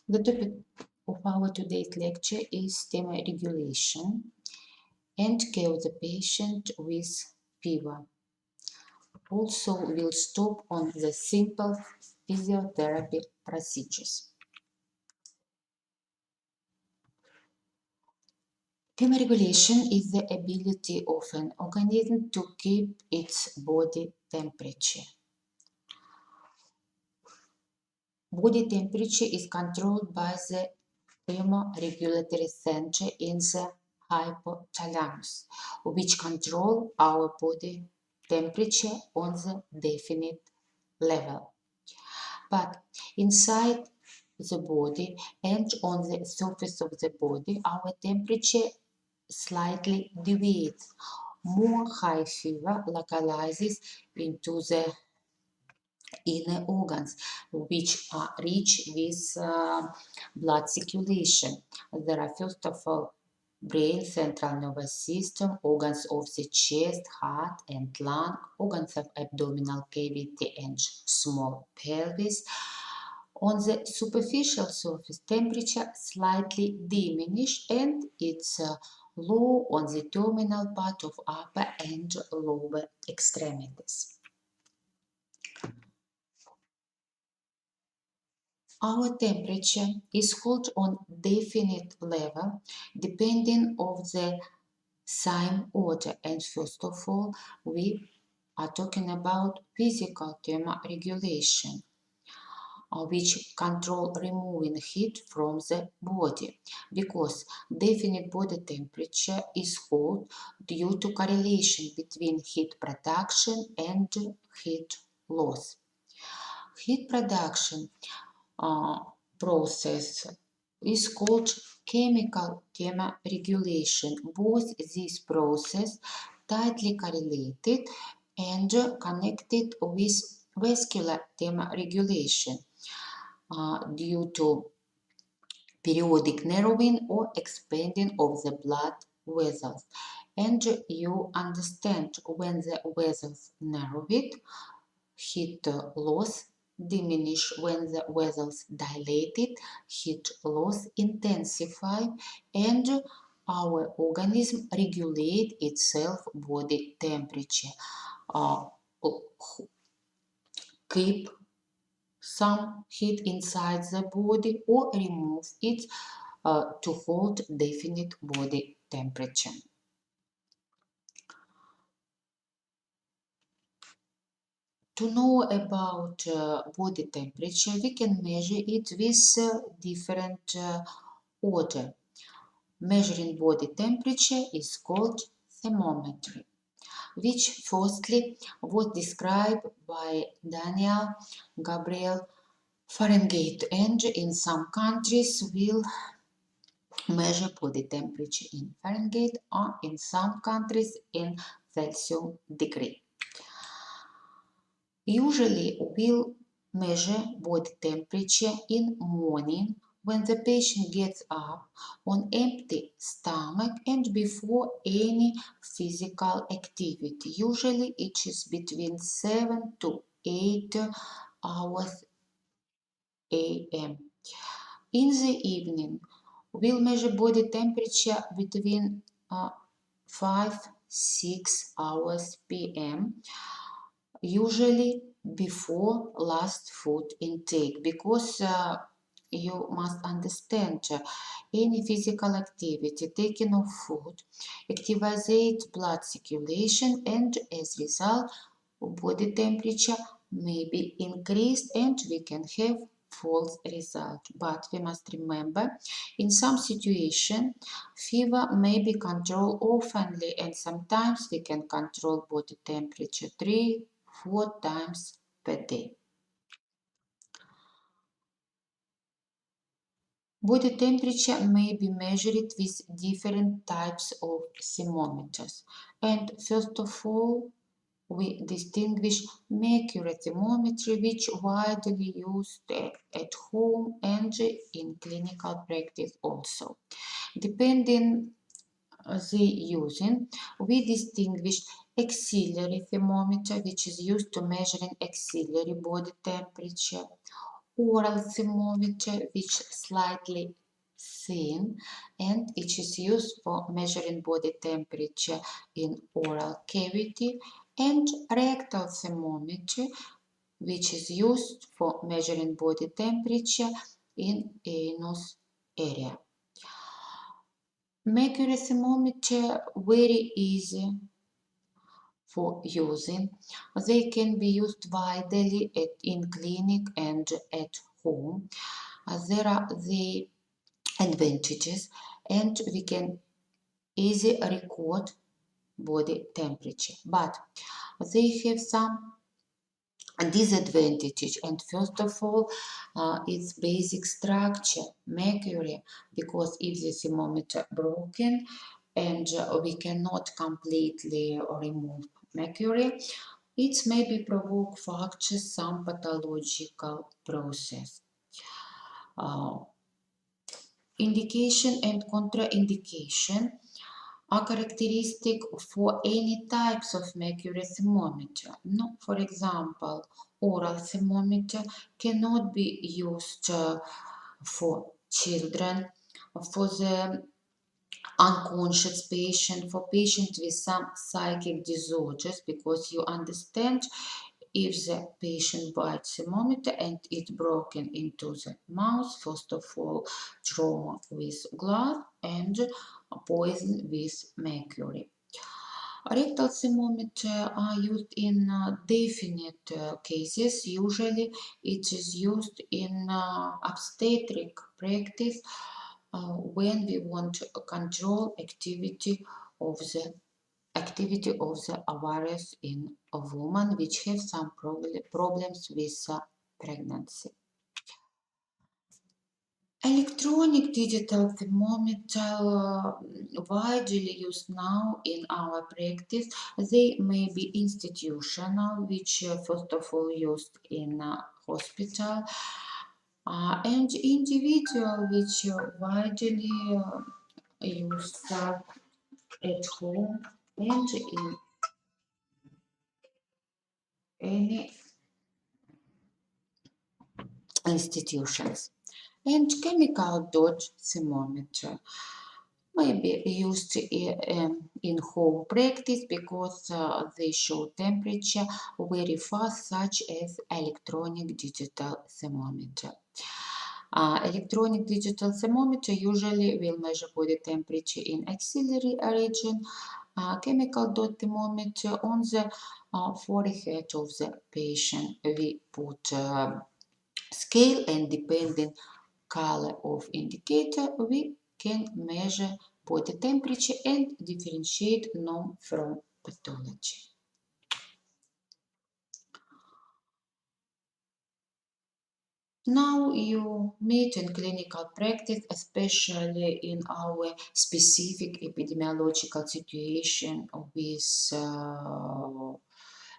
The topic of our today's lecture is thermoregulation and care of the patient with fever. Also, we'll stop on the simple physiotherapy procedures. Thermoregulation is the ability of an organism to keep its body temperature. Body temperature is controlled by the thermoregulatory center in the hypothalamus, which control our body temperature on the definite level. But inside the body and on the surface of the body, our temperature slightly deviates. More high fever localizes into the inner organs, which are rich with blood circulation. There are first of all brain, central nervous system, organs of the chest, heart and lung, organs of abdominal cavity and small pelvis. On the superficial surface, temperature slightly diminished and it's low on the terminal part of upper and lower extremities. Our temperature is held on definite level depending on the sign order, and first of all we are talking about physical thermoregulation, which control removing heat from the body, because definite body temperature is held due to correlation between heat production and heat loss. Heat production process is called chemical thermoregulation. Both these processes tightly correlated and connected with vascular thermoregulation due to periodic narrowing or expanding of the blood vessels. And you understand, when the vessels narrow it, heat loss diminish. When the vessels dilated, heat loss intensify, and our organism regulate itself body temperature, keep some heat inside the body or remove it to hold definite body temperature. To know about body temperature, we can measure it with different order. Measuring body temperature is called thermometry, which firstly was described by Daniel Gabriel Fahrenheit, and in some countries will measure body temperature in Fahrenheit, or in some countries in Celsius degree. Usually we'll measure body temperature in morning when the patient gets up on empty stomach and before any physical activity. Usually it is between 7 to 8 hours a.m. In the evening, we'll measure body temperature between 5-6 hours p.m. usually before last food intake, because you must understand any physical activity, taking of food, activates blood circulation, and as a result body temperature may be increased and we can have false result. But we must remember, in some situation fever may be controlled oftenly, and sometimes we can control body temperature 3-4 times per day. Body temperature may be measured with different types of thermometers, and first of all we distinguish mercury thermometry, which widely used at home and in clinical practice also. Depending the using, we distinguish auxiliary thermometer, which is used to measuring auxiliary body temperature, oral thermometer, which slightly thin and which is used for measuring body temperature in oral cavity, and rectal thermometer, which is used for measuring body temperature in anus area. Mercury thermometer very easy for using. They can be used widely in clinic and at home. There are the advantages, and we can easily record body temperature, but they have some disadvantage. And first of all, its basic structure, mercury, because if the thermometer broken and we cannot completely remove mercury, it maybe provoke fractures, some pathological process. Indication and contraindication are characteristic for any types of mercury thermometer. No, for example, oral thermometer cannot be used for children, for the unconscious patient, for patients with some psychic disorders, because you understand, if the patient bites thermometer and it's broken into the mouth, first of all, trauma with glass and poison with mercury. Rectal thermometer are used in definite cases. Usually it is used in obstetric practice when we want to control activity of the ovaries in a woman which have some problems with pregnancy. Electronic digital thermometer widely used now in our practice. They may be institutional, which first of all used in hospital, and individual, which widely used at home and in any institutions. And chemical dot thermometer may be used in home practice because they show temperature very fast, such as electronic digital thermometer. Electronic digital thermometer usually will measure body temperature in axillary region. Chemical dot thermometer on the forehead of the patient. We put scale, and depending color of indicator, we can measure body temperature and differentiate norm from pathology. Now you meet in clinical practice, especially in our specific epidemiological situation with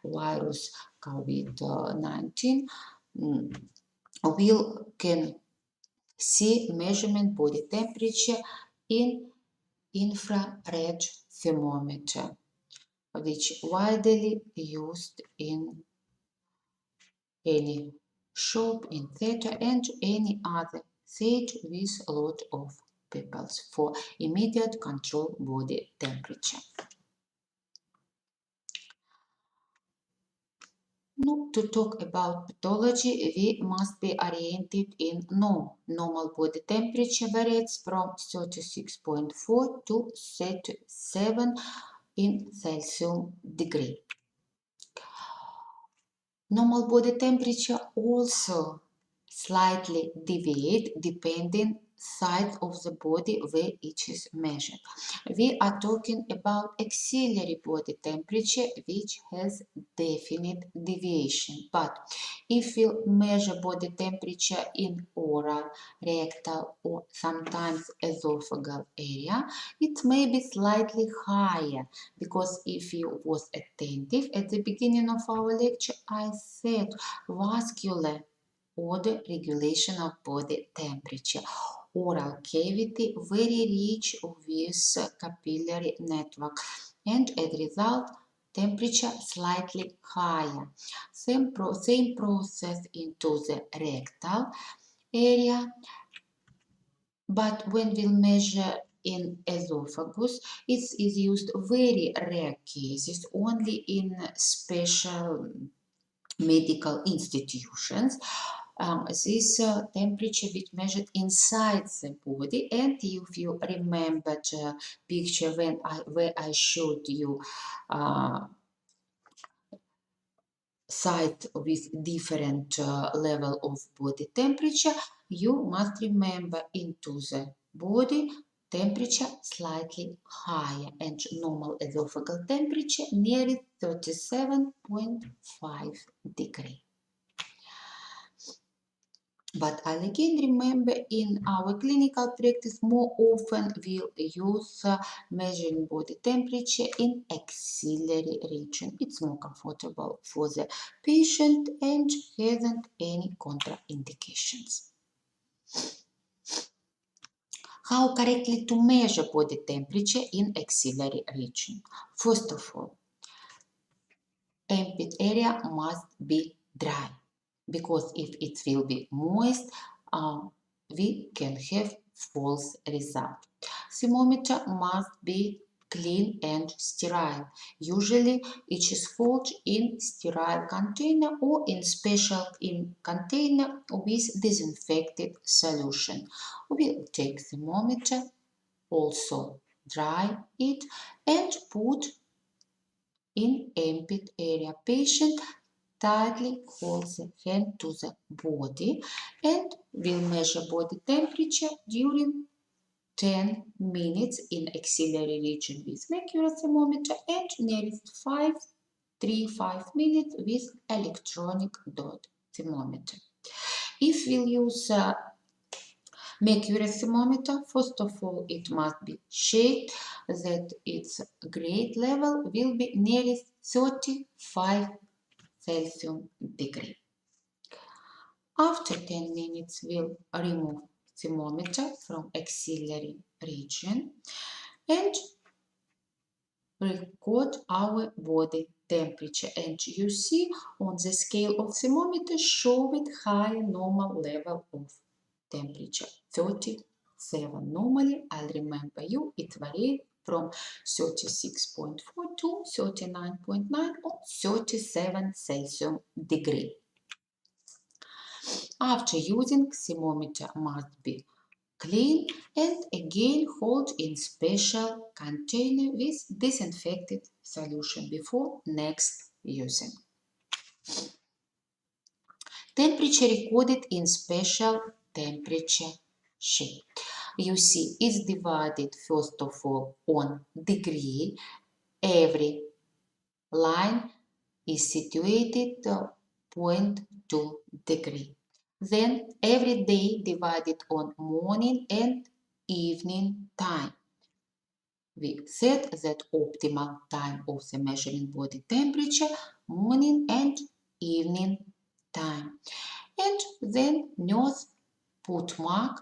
virus COVID-19, we can see measurement body temperature in infrared thermometer, which widely used in any shop, in theater, and any other theater with a lot of people for immediate control body temperature. Now, to talk about pathology, we must be oriented in norm. Normal body temperature varies from 36.4 to 37 in Celsius degree. Normal body temperature also slightly deviate depending size of the body where it is measured. We are talking about axillary body temperature, which has definite deviation. But if we measure body temperature in oral, rectal, or sometimes esophageal area, it may be slightly higher, because if you was attentive at the beginning of our lecture, I said vascular order regulation of body temperature. Oral cavity very rich with capillary network, and as a result temperature slightly higher. Same process into the rectal area, but when we'll measure in esophagus, it is used very rare cases, only in special medical institutions. This temperature is measured inside the body, and if you remember the picture where I showed you site with different level of body temperature, you must remember into the body temperature slightly higher and normal esophageal temperature nearly 37.5 degree. But I'll again remember in our clinical practice more often we'll use measuring body temperature in axillary region. It's more comfortable for the patient and hasn't any contraindications. How correctly to measure body temperature in axillary region? First of all, armpit area must be dry, because if it will be moist, we can have false result. Thermometer must be clean and sterile. Usually it is held in sterile container or in special container with disinfected solution. We'll take thermometer, also dry it and put in armpit area. Patient tightly holds the hand to the body and will measure body temperature during 10 minutes in axillary region with mercury thermometer and nearest 5 minutes with electronic dot thermometer. If we'll use mercury thermometer, first of all, it must be shaped that its grade level will be nearest 35 Celsius degree. After 10 minutes, we'll remove thermometer from axillary region and record our body temperature. And you see on the scale of thermometer show it high normal level of temperature, 37. Normally, I'll remember you, it varies from 36.4 to 39.9 or 37 Celsius degree. After using, thermometer must be clean and again hold in special container with disinfected solution before next using. Temperature recorded in special temperature sheet. You see, it's divided first of all on degree. Every line is situated 0.2 degree. Then every day divided on morning and evening time. We said that optimal time of the measuring body temperature, morning and evening time. And then nurse put mark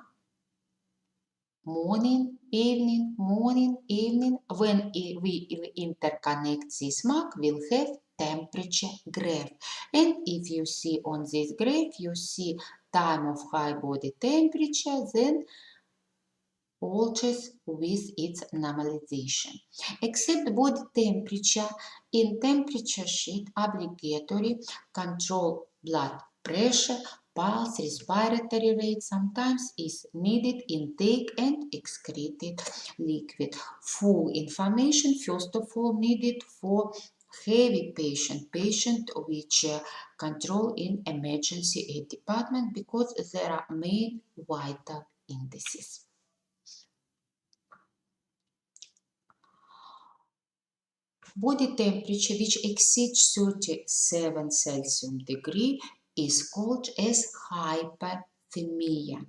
morning, evening, morning, evening. When we interconnect this mark, we'll have temperature graph. And if you see on this graph, you see time of high body temperature, then alters with its normalization. Except body temperature, in temperature sheet obligatory control blood pressure, pulse, respiratory rate sometimes is needed, intake and excreted liquid. Full information first of all needed for heavy patient which control in emergency aid department, because there are main vital indices. Body temperature which exceeds 37 Celsius degree is called as hyperthermia.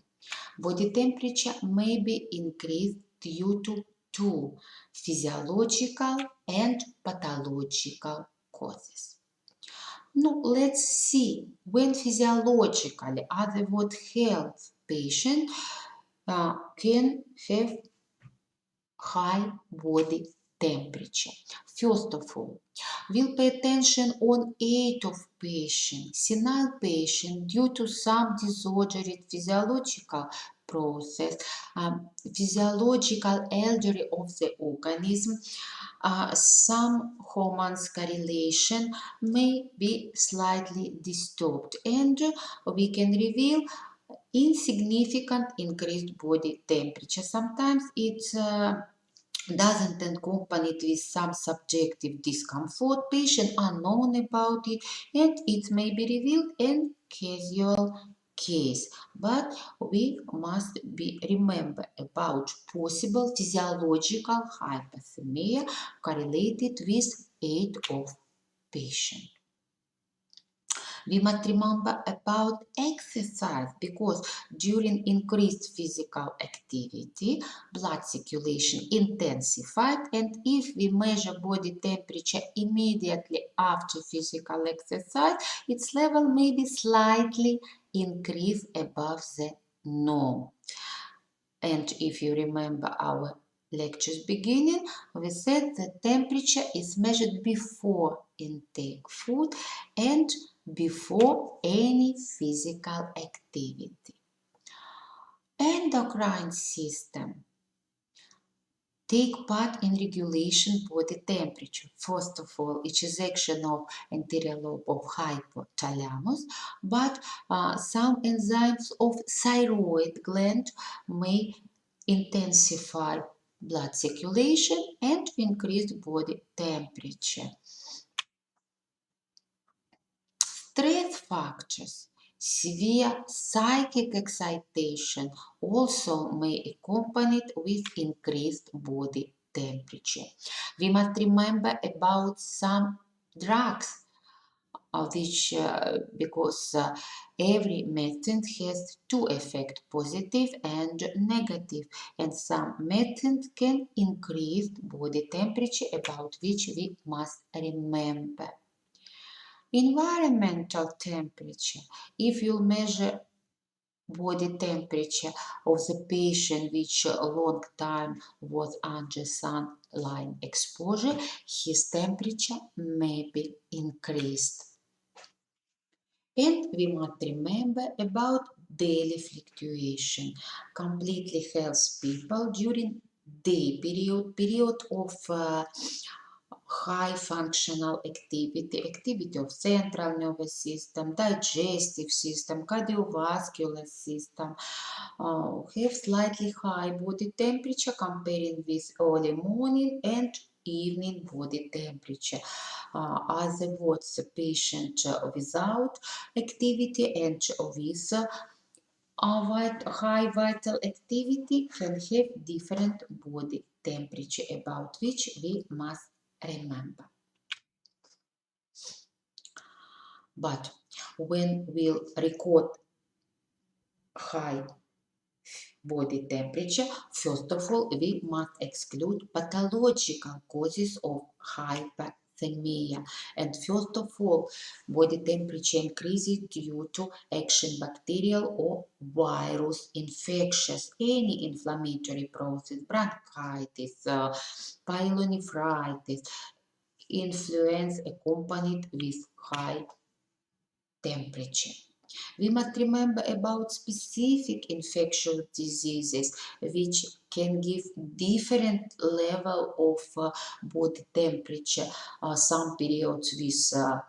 Body temperature may be increased due to two physiological and pathological causes. Now let's see when physiologically, other word health patient can have high body temperature. First of all, we'll pay attention on age of patient, senile patient due to some disordered physiological process, physiological elderly of the organism. Some hormones correlation may be slightly disturbed, and we can reveal insignificant increased body temperature. Sometimes it's doesn't accompany it with some subjective discomfort. Patients are known about it and it may be revealed in casual case. But we must be remember about possible physiological hypothermia correlated with age of patient. We must remember about exercise because during increased physical activity, blood circulation intensified, and if we measure body temperature immediately after physical exercise, its level may be slightly increased above the norm. And if you remember our lecture's beginning, we said the temperature is measured before intake food and before any physical activity. Endocrine system take part in regulation body temperature. First of all, it is action of anterior lobe of hypothalamus, but some enzymes of thyroid gland may intensify blood circulation and increase body temperature. Stress factors, severe psychic excitation also may accompany it with increased body temperature. We must remember about some drugs which because every medicine has two effects, positive and negative, and some medicines can increase body temperature about which we must remember. Environmental temperature. If you measure body temperature of the patient which a long time was under sunlight exposure, his temperature may be increased. And we must remember about daily fluctuation. Completely healthy people during day period of high functional activity of central nervous system, digestive system, cardiovascular system, have slightly high body temperature comparing with early morning and evening body temperature. Other words, the patient without activity and with high vital activity can have different body temperature about which we must remember. But when we'll record high body temperature, first of all, we must exclude pathological causes of hypothermia. And first of all, body temperature increases due to action bacterial or virus infections, any inflammatory process, bronchitis, pyelonephritis, influenza accompanied with high temperature. We must remember about specific infectious diseases which can give different level of body temperature. Some periods with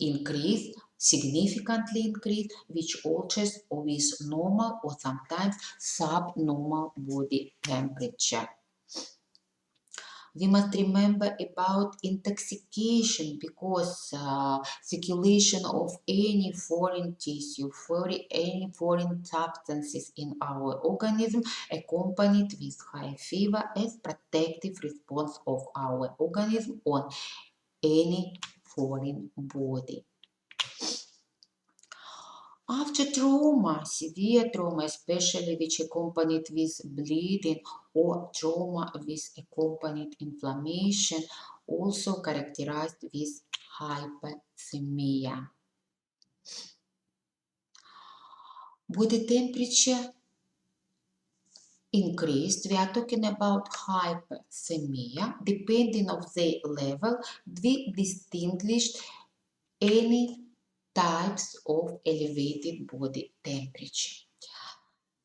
increase, significantly increase, which alters with normal or sometimes subnormal body temperature. We must remember about intoxication because circulation of any foreign tissue, any foreign substances in our organism accompanied with high fever as protective response of our organism on any foreign body. After trauma, severe trauma, especially which accompanied with bleeding or trauma with accompanied inflammation, also characterized with hypothermia. Body temperature increased, we are talking about hyperthermia. Depending on the level, we distinguished any types of elevated body temperature.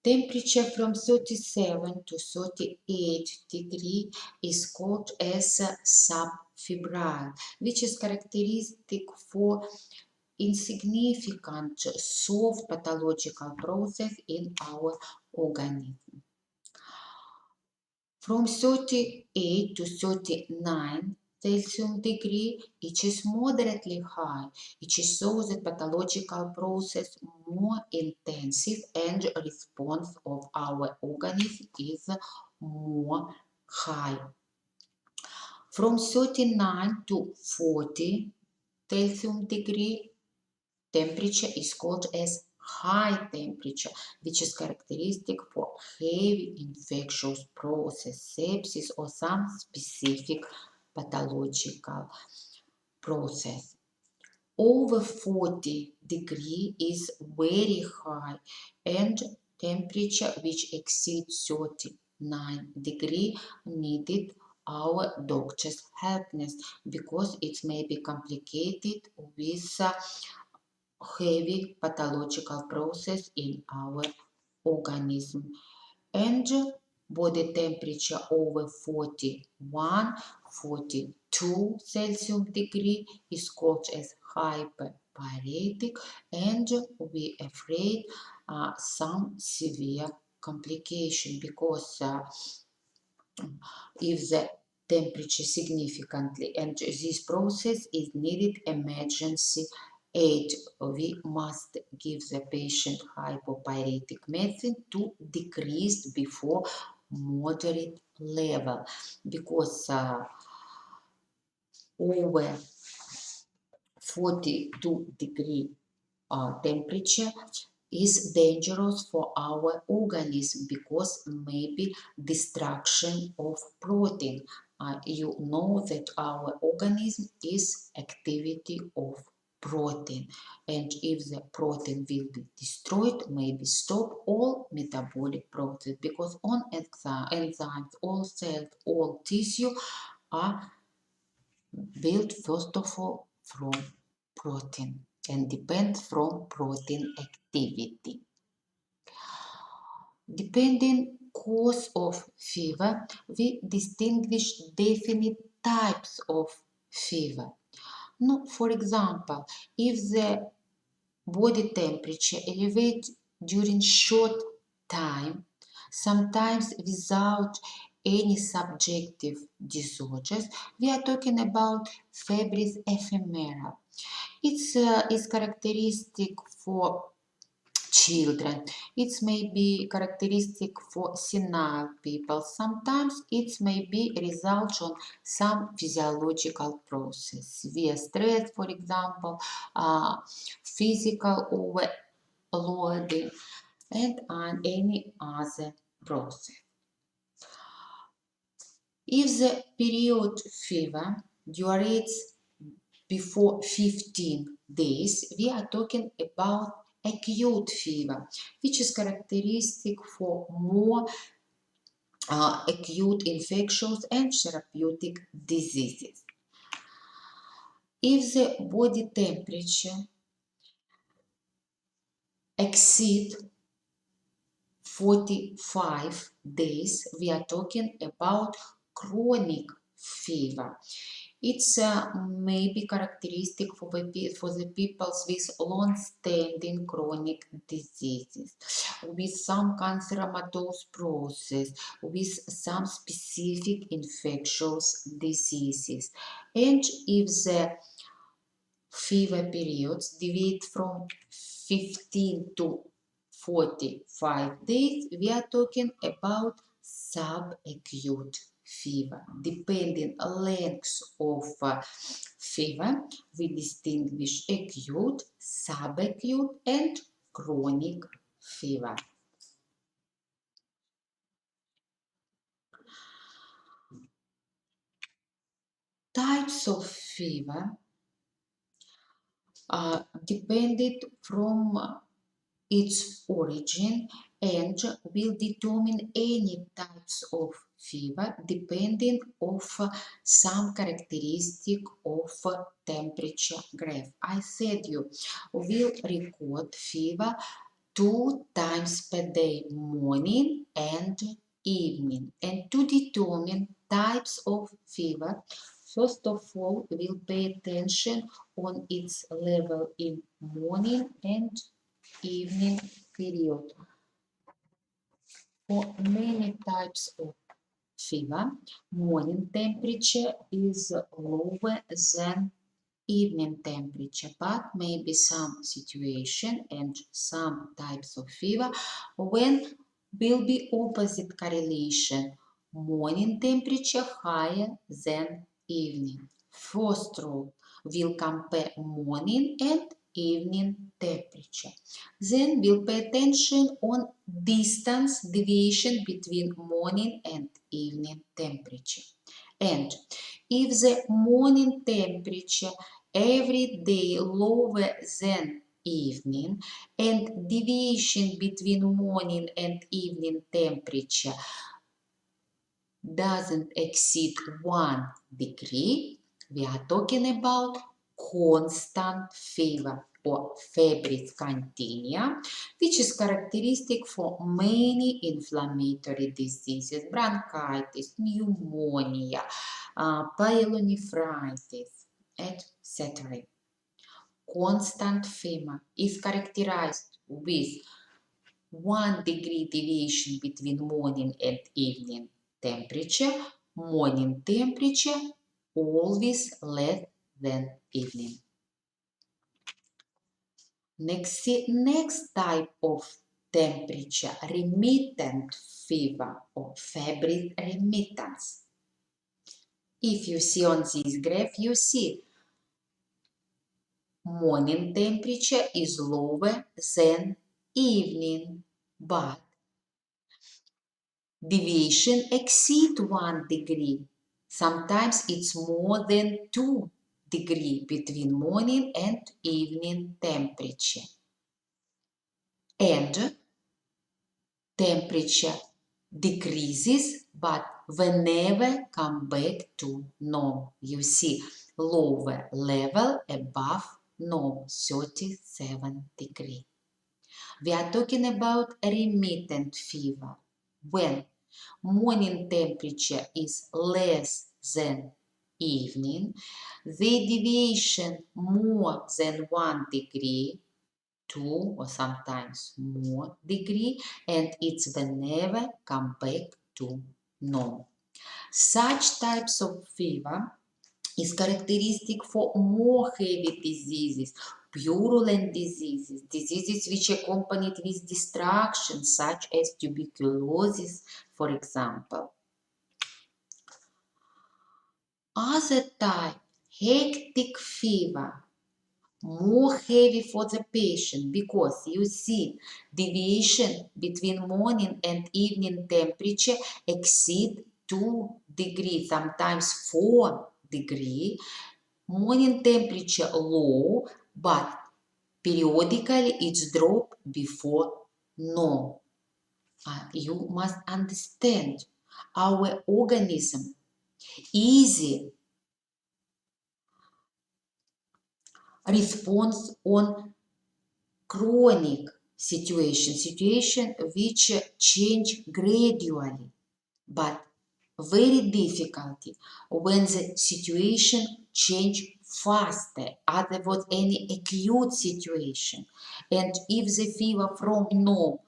Temperature from 37 to 38 degree is called as subfebrile, which is characteristic for insignificant soft pathological process in our organism. From 38 to 39 Celsius degree, it is moderately high. It shows that pathological process more intensive and response of our organism is more high. From 39 to 40 Celsius degree, temperature is called as high temperature, which is characteristic for heavy infectious process, sepsis, or some specific pathological process. Over 40 degree is very high, and temperature which exceeds 39 degree needed our doctor's helpness because it may be complicated with heavy pathological process in our organism. And body temperature over 41, 42 Celsius degree is called as hyperparetic, and we afraid some severe complication because if the temperature significantly and this process is needed emergency aid, we must give the patient hypopyretic medicine to decrease before moderate level because over 42 degree temperature is dangerous for our organism because maybe destruction of protein. You know that our organism is activity of protein, and if the protein will be destroyed, maybe stop all metabolic process because all enzymes, all cells, all tissue are built first of all from protein and depend from protein activity. Depending cause of fever, we distinguish definite types of fever. Now, for example, if the body temperature elevates during short time, sometimes without any subjective disorders, we are talking about febris ephemera. It's is characteristic for children. It may be characteristic for senile people. Sometimes it may be result on some physiological process, via stress, for example, physical overloading, and on any other process. If the period fever durates before 15 days, we are talking about acute fever, which is characteristic for more acute infections and therapeutic diseases. If the body temperature exceeds 45 days, we are talking about chronic fever. It's maybe characteristic for the people with long-standing chronic diseases, with some canceromatous process, with some specific infectious diseases. And if the fever periods deviate from 15 to 45 days, we are talking about subacute fever. Depending on length of fever, we distinguish acute, subacute, and chronic fever. Types of fever depended from its origin and will determine any types of fever depending of some characteristic of temperature graph. I said you will record fever 2 times per day, morning and evening. And to determine types of fever, first of all, we'll pay attention on its level in morning and evening period. For many types of fever, morning temperature is lower than evening temperature, but maybe some situation and some types of fever when will be opposite correlation, morning temperature higher than evening. First rule, we'll compare morning and evening temperature. Then we'll pay attention on distance deviation between morning and evening temperature. And if the morning temperature every day lower than evening and deviation between morning and evening temperature doesn't exceed 1 degree, we are talking about constant fever or febris continua, which is characteristic for many inflammatory diseases, bronchitis, pneumonia, pyelonephritis, etc. Constant fever is characterized with 1 degree deviation between morning and evening temperature. Morning temperature always less than evening. Next type of temperature, remittent fever or febrile remittance. If you see on this graph, you see morning temperature is lower than evening, but deviation exceed 1 degree. Sometimes it's more than 2 degree between morning and evening temperature. And temperature decreases but whenever come back to norm. You see lower level above norm, 37 degree. We are talking about remittent fever when morning temperature is less than evening, the deviation more than 1 degree, 2 or sometimes more degree, and it's whenever come back to norm. Such types of fever is characteristic for more heavy diseases, purulent diseases, diseases which accompanied with destruction, such as tuberculosis, for example. Other type, hectic fever, more heavy for the patient because you see deviation between morning and evening temperature exceed 2 degrees, sometimes 4 degrees. Morning temperature low, but periodically it's drop before norm. You must understand our organism easy response on chronic situation which change gradually, but very difficult when the situation change faster, other words any acute situation. And if the fever from norm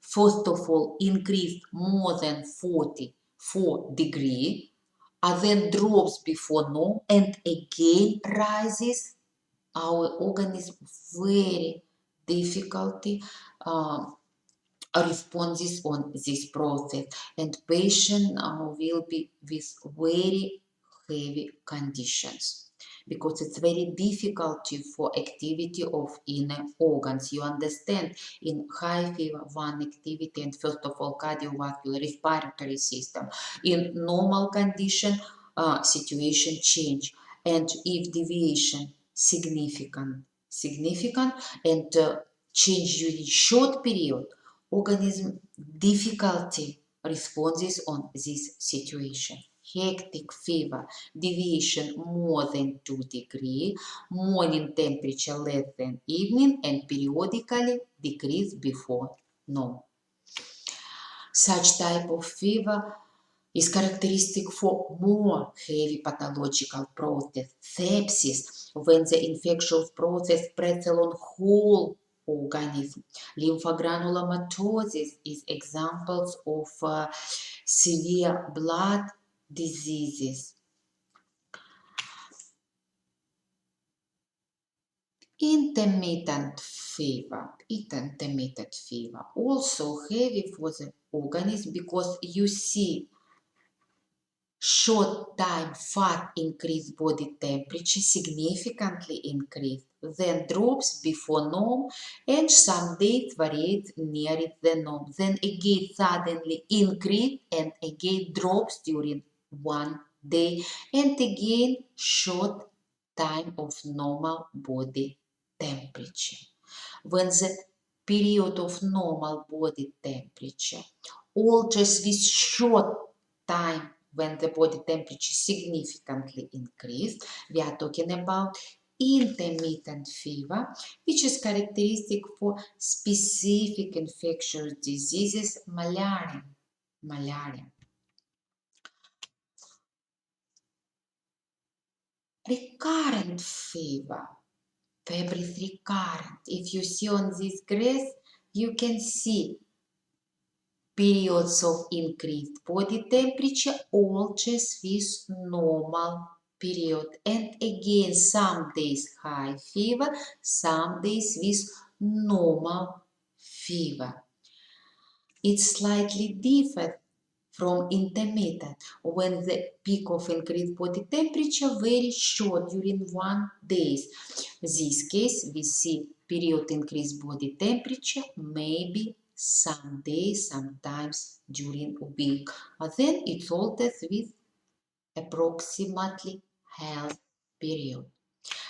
first of all increased more than 44 degree, and then drops before norm and again rises, our organism very difficulty responses on this process, and patient will be with very heavy conditions because it's very difficult for activity of inner organs. You understand, in high fever one activity and first of all cardiovascular respiratory system, in normal condition situation change, and if deviation significant and change during short period, organism difficulty responses on this situation. Hectic fever, deviation more than 2 degrees, morning temperature less than evening, and periodically decrease before norm. Such type of fever is characteristic for more heavy pathological process, sepsis, when the infectious process spreads along whole organism. Lymphogranulomatosis is examples of severe blood diseases. Intermittent fever, also heavy for the organism because you see short time fat increase body temperature significantly increase, then drops before norm and some days varies near the norm, then again suddenly increase and again drops during one day and again short time of normal body temperature. When the period of normal body temperature alters with short time when the body temperature significantly increased, we are talking about intermittent fever, which is characteristic for specific infectious diseases, malaria. Recurrent fever. Fever is recurrent. If you see on this graph, you can see periods of increased body temperature alters with normal period. And again, some days high fever, some days with normal fever. It's slightly different from intermittent when the peak of increased body temperature very short during 1 day. This case we see period increased body temperature maybe some days, sometimes during a week. But then it alters with approximately half period.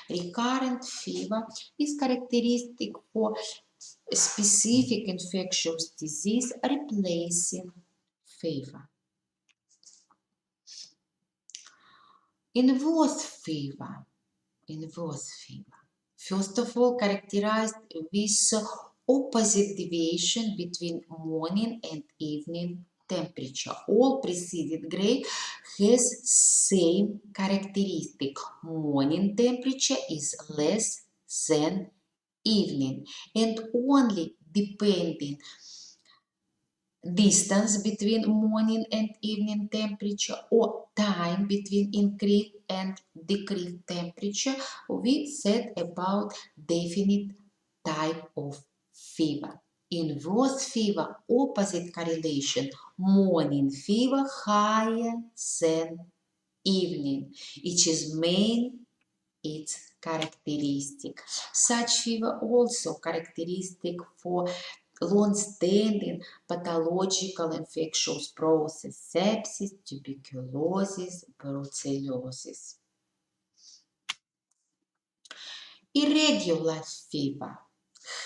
Recurrent fever is characteristic for specific infectious disease replacing fever. Inverse fever. First of all, characterized with opposite deviation between morning and evening temperature. All preceded grade has same characteristic. Morning temperature is less than evening and only depending distance between morning and evening temperature or time between increased and decreased temperature, we said about definite type of fever. Inverse fever, opposite correlation, morning fever higher than evening. Each is main its characteristic. Such fever also characteristic for long-standing pathological infectious process, sepsis, tuberculosis, brucellosis. Irregular fever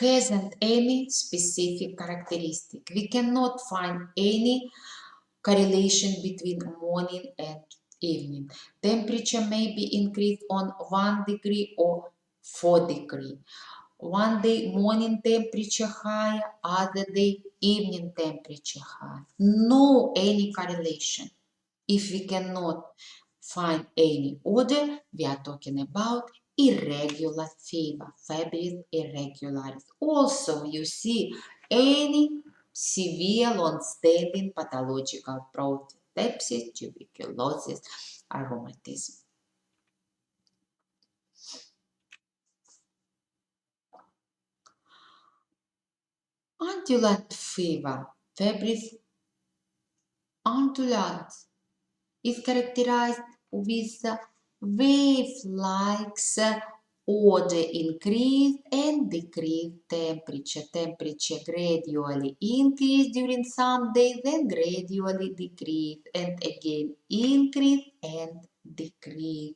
hasn't any specific characteristic. We cannot find any correlation between morning and evening. Temperature may be increased on 1 degree or 4 degree. One day morning temperature higher, other day evening temperature high. No any correlation. If we cannot find any order, we are talking about irregular fever, febris irregularis. Also, you see any severe long-standing pathological process, sepsis, tuberculosis, aromatism. Undulant fever, febris undulant, is characterized with wave-like order increase and decrease temperature. Temperature gradually increase during some days, then gradually decrease, and again increase and decrease.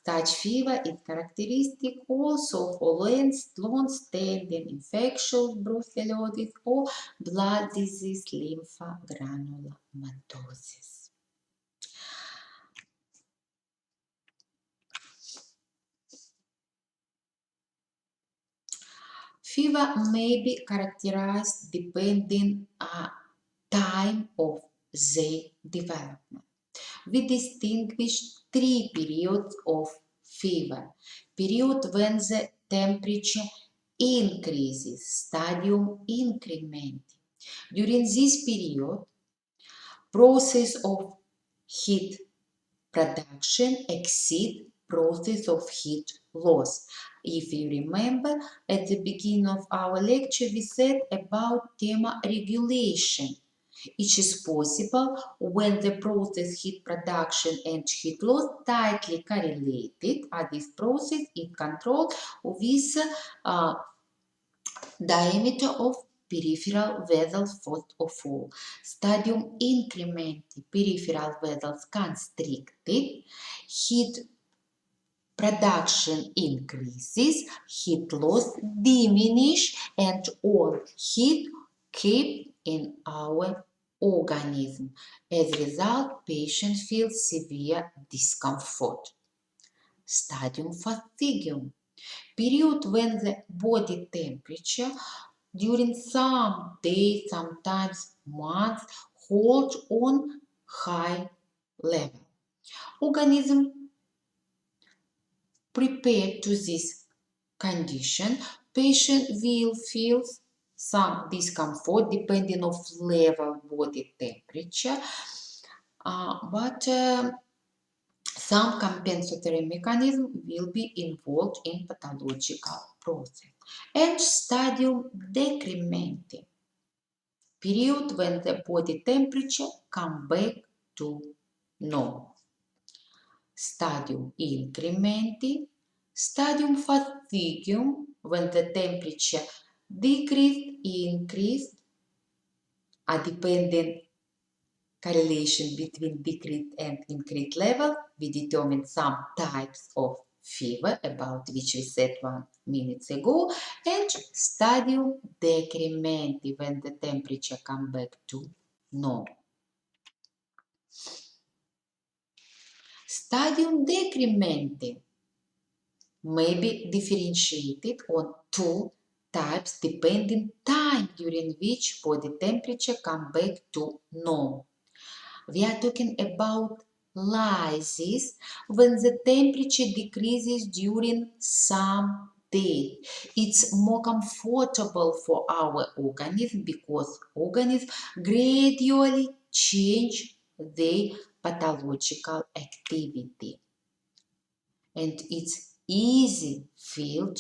Such fever is characteristic also for long-standing infectious brucellosis or blood disease lymphogranulomatosis. Fever may be characterized depending on time of the development. We distinguish three periods of fever. Period when the temperature increases, stadium incrementing. During this period, process of heat production exceed process of heat loss. If you remember, at the beginning of our lecture, we said about thermoregulation. It is possible when the process heat production and heat loss tightly correlated, and this process is controlled with diameter of peripheral vessels first of all. Stadium incrementing, peripheral vessels constricted, heat production increases, heat loss diminish, and all heat kept in our organism. As a result, patient feels severe discomfort. Stadium fatigue, period when the body temperature during some days, sometimes months, holds on high level. Organism prepared to this condition, patient will feel some discomfort depending on level body temperature, but some compensatory mechanism will be involved in pathological process. And stadium decrementing, period when the body temperature come back to normal. Stadium incrementing, stadium fatigue, when the temperature decreased, increased, a dependent correlation between decreased and increased level. We determine some types of fever, about which we said 1 minute ago, and stadium decrementing, when the temperature come back to normal. Stadium decrementing may be differentiated on two types depending time during which body temperature come back to normal. We are talking about lysis, when the temperature decreases during some days. It's more comfortable for our organism because organism gradually change their pathological activity, and it's easy field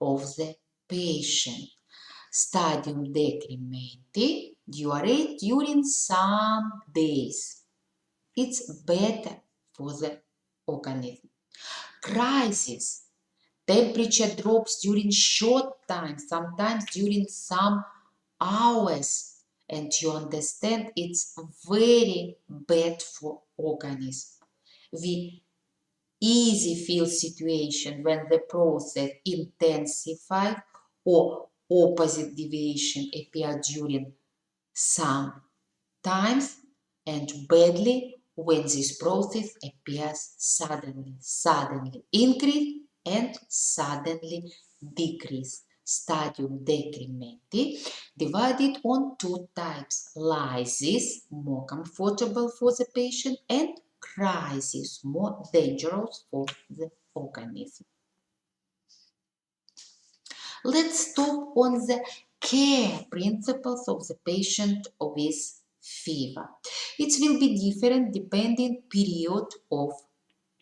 of the patient. Stadium decrementing during some days. It's better for the organism. Crisis. Temperature drops during short time, sometimes during some hours. And you understand it's very bad for organism. We easy feel situation when the process intensifies or opposite deviation appear during some times, and badly when this process appears suddenly increase and suddenly decrease. Stadium decrementing divided on two types: lysis, more comfortable for the patient, and crisis, more dangerous for the organism. Let's talk on the care principles of the patient with fever. It will be different depending period of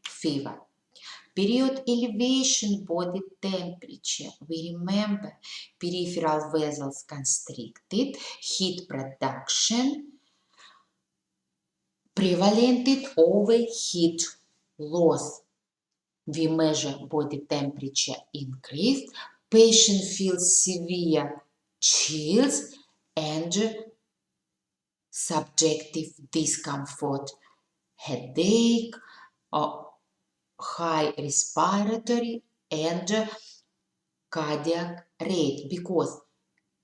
fever. Period elevation body temperature. We remember peripheral vessels constricted, heat production prevalented over heat loss. We measure body temperature increase, patient feels severe chills and subjective discomfort, headache, or high respiratory and cardiac rate, because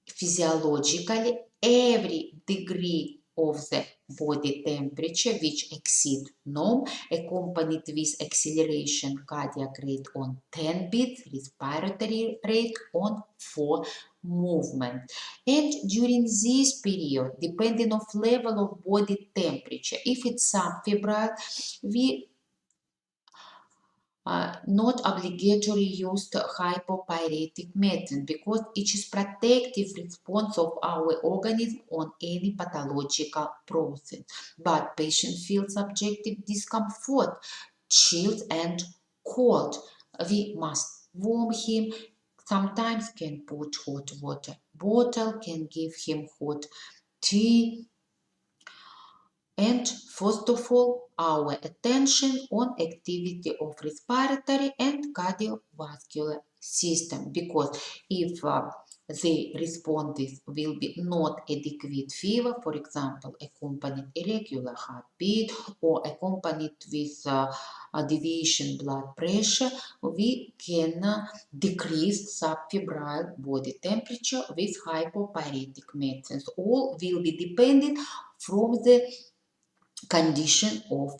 physiologically every degree of the body temperature which exceeds norm accompanied with acceleration cardiac rate on 10 beats, respiratory rate on 4 movement. And during this period, depending on level of body temperature, if it's subfebrile, we not obligatory used hypopyretic medicine, because it is protective response of our organism on any pathological process. But patient feels subjective discomfort, chills and cold. We must warm him. Sometimes can put hot water bottle, can give him hot tea. And first of all, our attention on activity of respiratory and cardiovascular system, because if the responses will be not adequate fever, for example, accompanied irregular heartbeat or accompanied with a deviation blood pressure, we can decrease subfebrile body temperature with hypopyretic medicines. All will be dependent from the condition of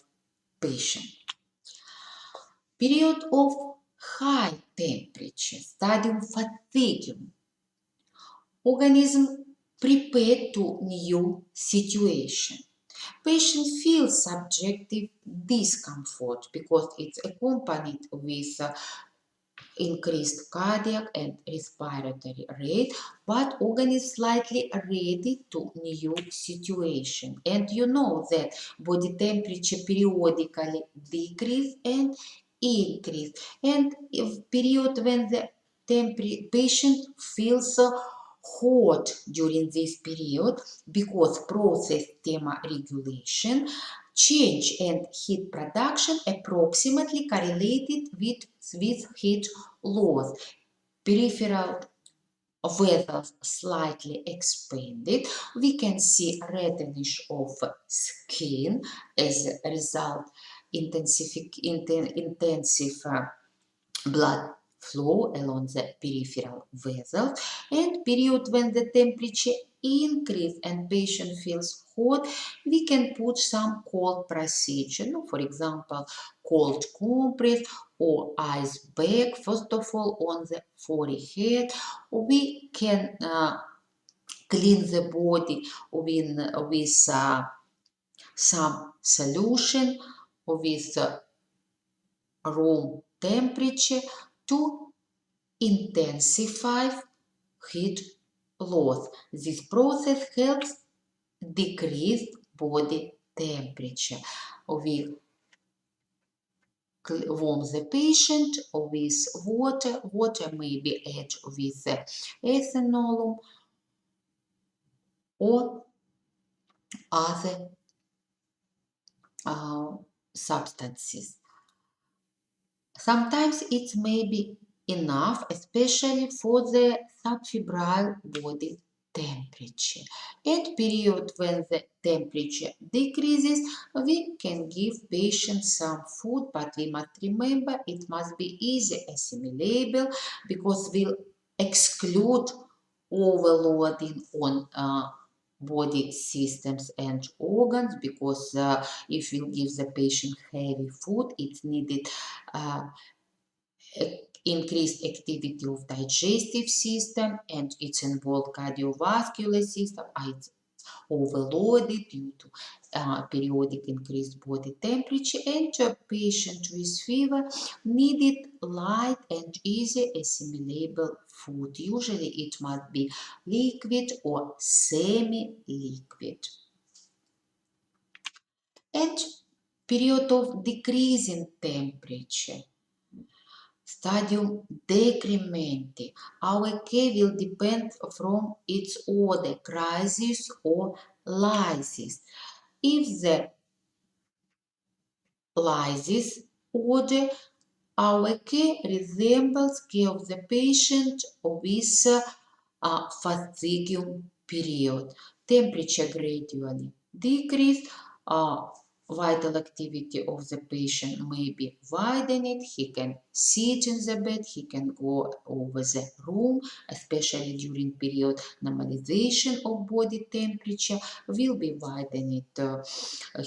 patient. Period of high temperature, stadium fatigue. Organism prepared to new situation. Patient feels subjective discomfort because it's accompanied with increased cardiac and respiratory rate, but organism slightly ready to new situation. And you know that body temperature periodically decrease and increase. And if period when the patient feels hot during this period, because process thermoregulation change and heat production approximately correlated with heat loss. Peripheral vessels slightly expanded. We can see reddening of skin as a result intensive blood flow along the peripheral vessels. And period when the temperature increase and patient feels hot, we can put some cold procedure, for example, cold compress or ice bag, first of all on the forehead. We can clean the body with some solution with room temperature to intensify heat loss. This process helps decrease body temperature. We warm the patient with water. Water may be added with ethanol or other substances. Sometimes it may be enough, especially for the subfebrile body temperature. At period when the temperature decreases, we can give patients some food, but we must remember it must be easy assimilable, because we'll exclude overloading on body systems and organs, because if you give the patient heavy food, it's needed increased activity of digestive system, and it's involved cardiovascular system. It's overloaded due to periodic increased body temperature, and a patient with fever needed light and easy assimilable food. Usually it must be liquid or semi-liquid. And period of decreasing temperature, stadium decrementi. Our care will depend from its order, crisis or lysis. If the lysis order, our care resembles care of the patient with fatigue period. Temperature gradually decrease, vital activity of the patient may be widened. He can sit in the bed, he can go over the room, especially during period normalization of body temperature, will be widened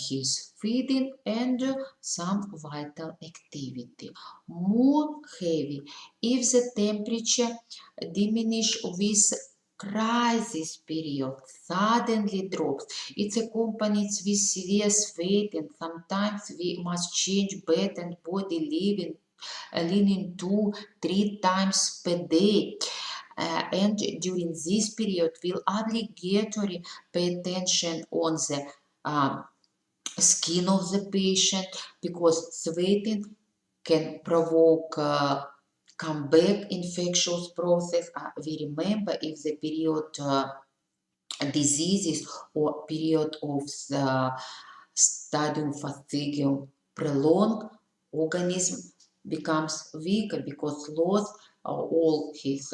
his feeding and some vital activity. More heavy, if the temperature diminish with crisis period, suddenly drops, it's accompanied with severe sweating. Sometimes we must change bed and body leaning 2-3 times per day. And during this period, will obligatory pay attention on the skin of the patient because sweating can provoke comeback infectious process. We remember if the period diseases or period of the stadium fatigue prolonged, organism becomes weaker because lost all his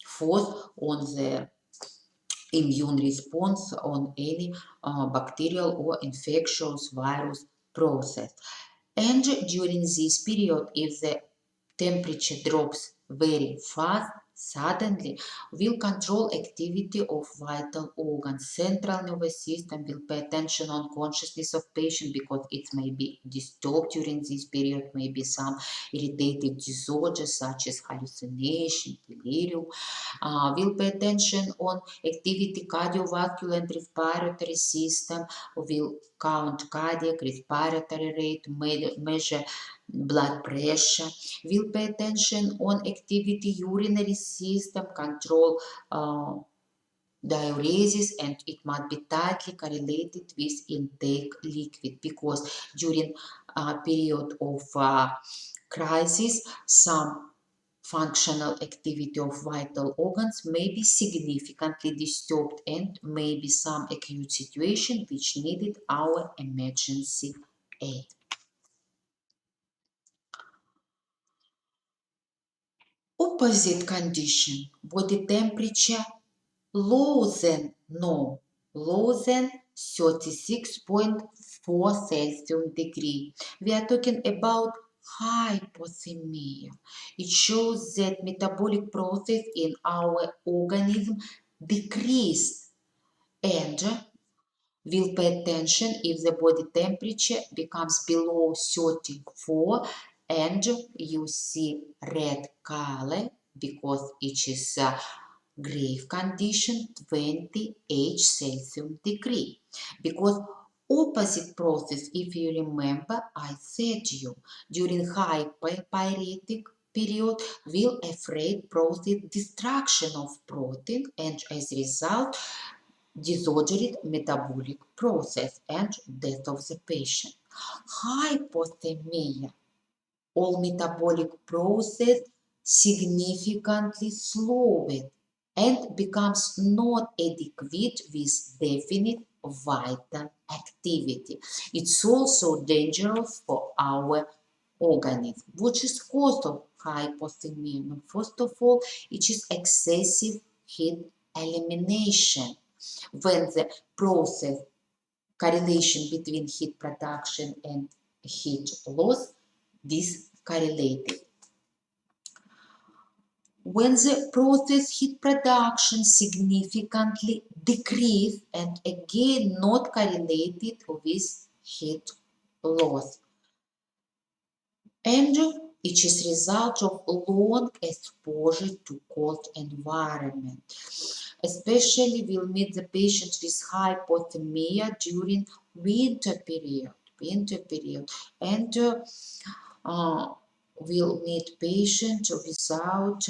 force on the immune response on any bacterial or infectious virus process. And during this period, if the temperature drops very fast, suddenly will control activity of vital organs. Central nervous system will pay attention on consciousness of patient because it may be disturbed during this period, maybe some irritative disorders such as hallucination, delirium. Will pay attention on activity cardiovascular and respiratory system, will count cardiac respiratory rate, measure blood pressure, will pay attention on activity urinary system, control diuresis, and it must be tightly correlated with intake liquid because during a period of crisis some functional activity of vital organs may be significantly disturbed and may be some acute situation which needed our emergency aid. Opposite condition, body temperature lower than norm, lower than 36.4 Celsius degree. We are talking about hypothermia. It shows that metabolic process in our organism decrease and will pay attention if the body temperature becomes below 34 and you see red color because it is grave condition 28 Celsius degree. Because opposite process, if you remember, I said you during hyperpyretic period will afraid process destruction of protein and as a result disordered metabolic process and death of the patient. Hypothermia, all metabolic process significantly slowed and becomes not adequate with definite vital activity. It's also dangerous for our organism. What is cause of hypothermia? First of all, it is excessive heat elimination. When the process correlation between heat production and heat loss discorrelated. When the process heat production significantly decrease and again not correlated with heat loss. And it is result of long exposure to cold environment. Especially will meet the patient with hypothermia during winter period, and will meet patient without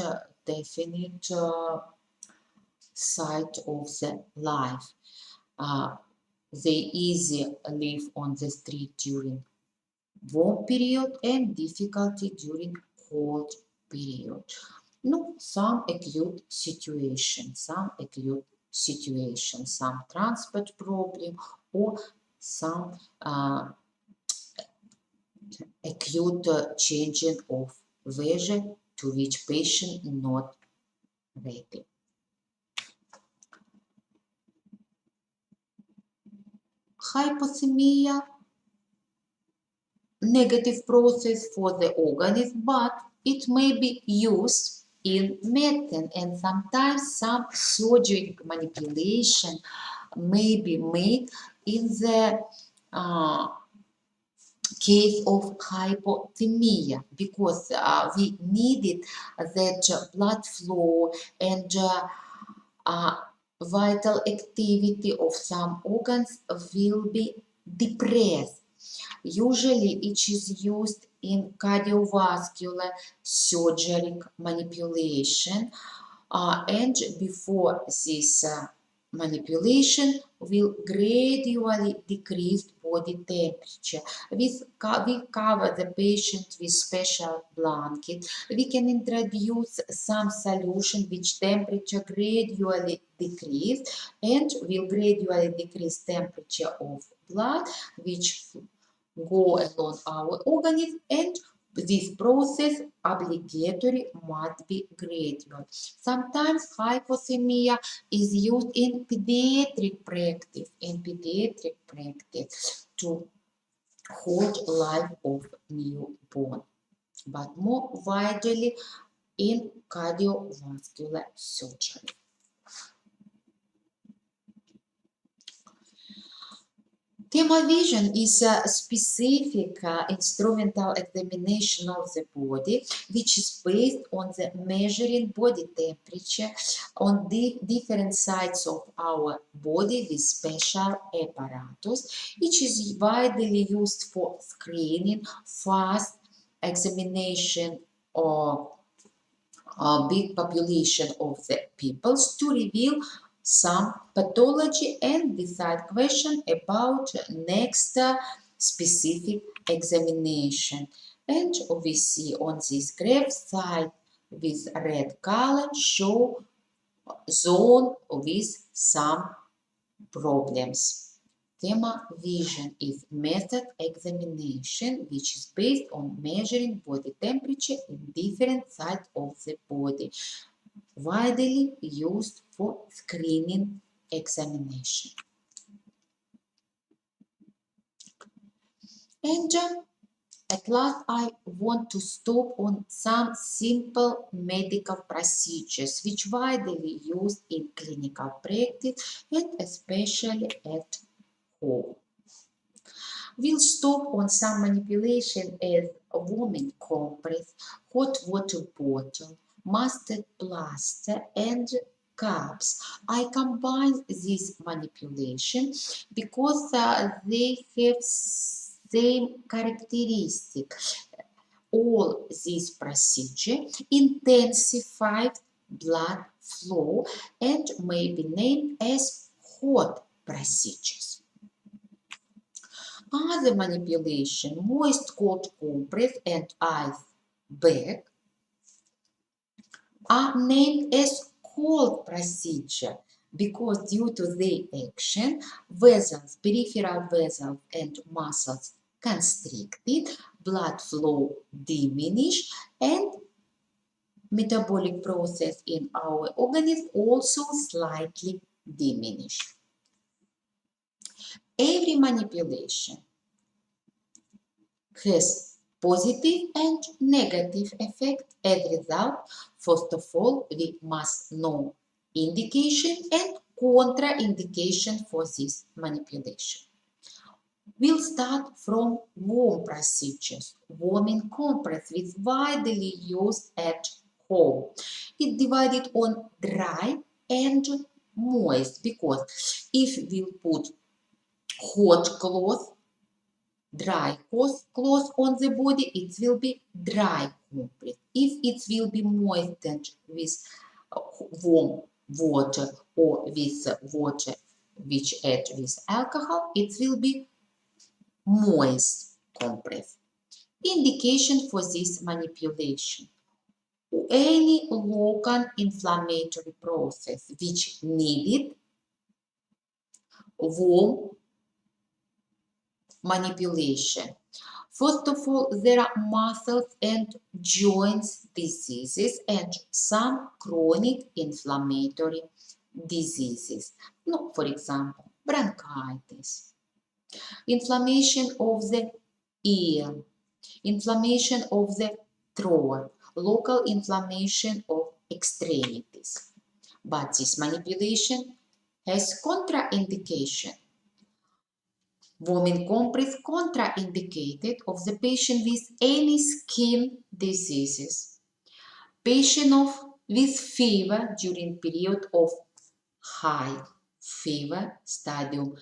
definite sight of the life. Uh, they easy live on the street during warm period and difficulty during cold period. No, some acute situation, some transport problem or some acute changing of weather to which patient not ready. Hypothermia negative process for the organism, but it may be used in medicine, and sometimes some surgical manipulation may be made in the case of hypothermia, because we needed that blood flow and uh, vital activity of some organs will be depressed. Usually it is used in cardiovascular surgery manipulation, and before this manipulation will gradually decrease body temperature. We cover the patient with special blanket. We can introduce some solution which temperature gradually decrease and will gradually decrease temperature of blood, which go along our organism, and this process obligatory must be gradual. Sometimes hypothermia is used in pediatric practice to hold life of newborn, but more widely in cardiovascular surgery. Thermovision is a specific instrumental examination of the body, which is based on the measuring body temperature on the different sides of our body with special apparatus. It is widely used for screening, fast examination of a big population of the peoples to reveal some pathology and decide question about next specific examination. And we see on this graph side with red color show zone with some problems. Thermovision is method examination which is based on measuring body temperature in different sides of the body, widely used for screening examination. And at last, I want to stop on some simple medical procedures which widely used in clinical practice and especially at home. We'll stop on some manipulation as a warming compress, hot water bottle, mustard plaster, and cups. I combine these manipulation because they have same characteristic. All these procedure intensified blood flow and may be named as hot procedures. Other manipulation, moist cold compress and ice bag, are named as cold procedure because due to their action, vessels, peripheral vessels and muscles constricted, blood flow diminish, and metabolic process in our organism also slightly diminish. Every manipulation has positive and negative effect. As a result, first of all, we must know indication and contraindication for this manipulation. We'll start from warm procedures. Warming compress is widely used at home. It's divided on dry and moist because if we put hot cloth, dry cloth on the body, it will be dry compress. If it will be moistened with warm water or with water which add with alcohol, it will be moist compress. Indication for this manipulation: any local inflammatory process which needed warm manipulation. First of all, there are muscles and joints diseases and some chronic inflammatory diseases. For example, bronchitis, inflammation of the ear, inflammation of the throat, local inflammation of extremities. But this manipulation has contraindication. Warming compress contraindicated of the patient with any skin diseases. Patient with fever during period of high fever, stadium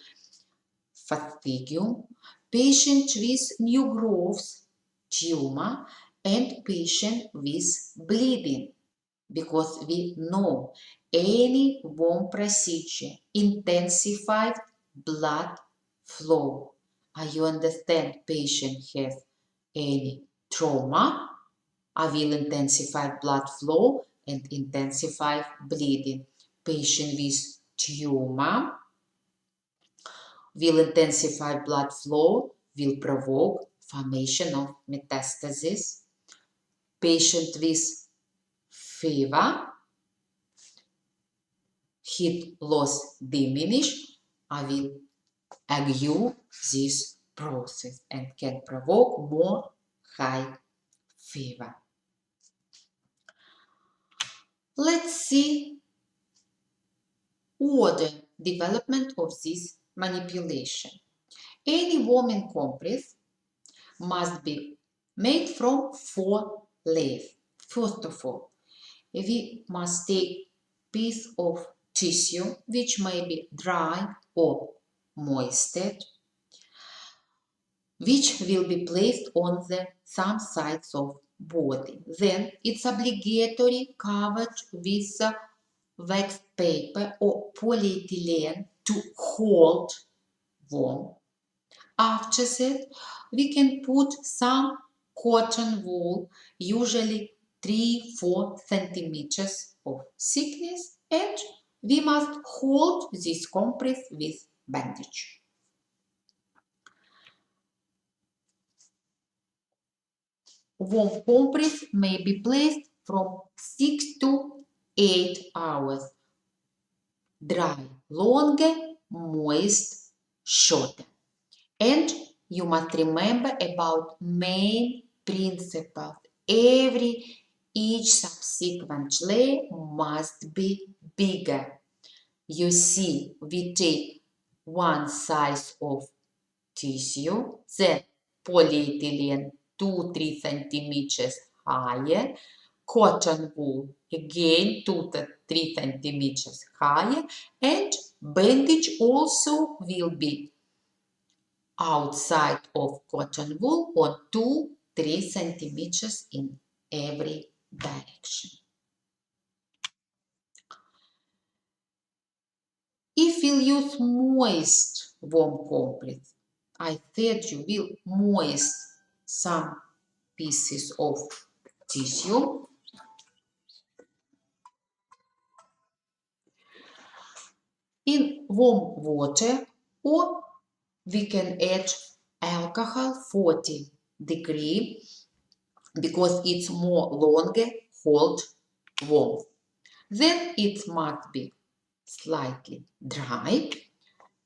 fatigum, patient with new growths, tumor, and patient with bleeding. Because we know any warm procedure intensified blood flow. You understand patient has any trauma, I will intensify blood flow and intensify bleeding. Patient with tumor will intensify blood flow, will provoke formation of metastasis. Patient with fever, heat loss diminish, I will argue this process and can provoke more high fever. Let's see order development of this manipulation. Any warming compress must be made from 4 layers. First of all, we must take piece of tissue which may be dry or moistened, which will be placed on the some sides of body. Then it's obligatory covered with wax paper or polyethylene to hold warm. After that, we can put some cotton wool, usually 3-4 centimeters of thickness, and we must hold this compress with bandage. Warm compress may be placed from 6 to 8 hours. Dry longer, moist shorter. And you must remember about main principles. Each subsequent layer must be bigger. You see, we take one size of tissue, then polyethylene 2-3 centimeters higher, cotton wool again 2-3 centimeters higher, and bandage also will be outside of cotton wool on 2-3 centimeters in every direction. If we'll use moist warm compress, I said you will moist some pieces of tissue in warm water, or we can add alcohol 40 degrees because it's more longer hold warm. Then it must be slightly dry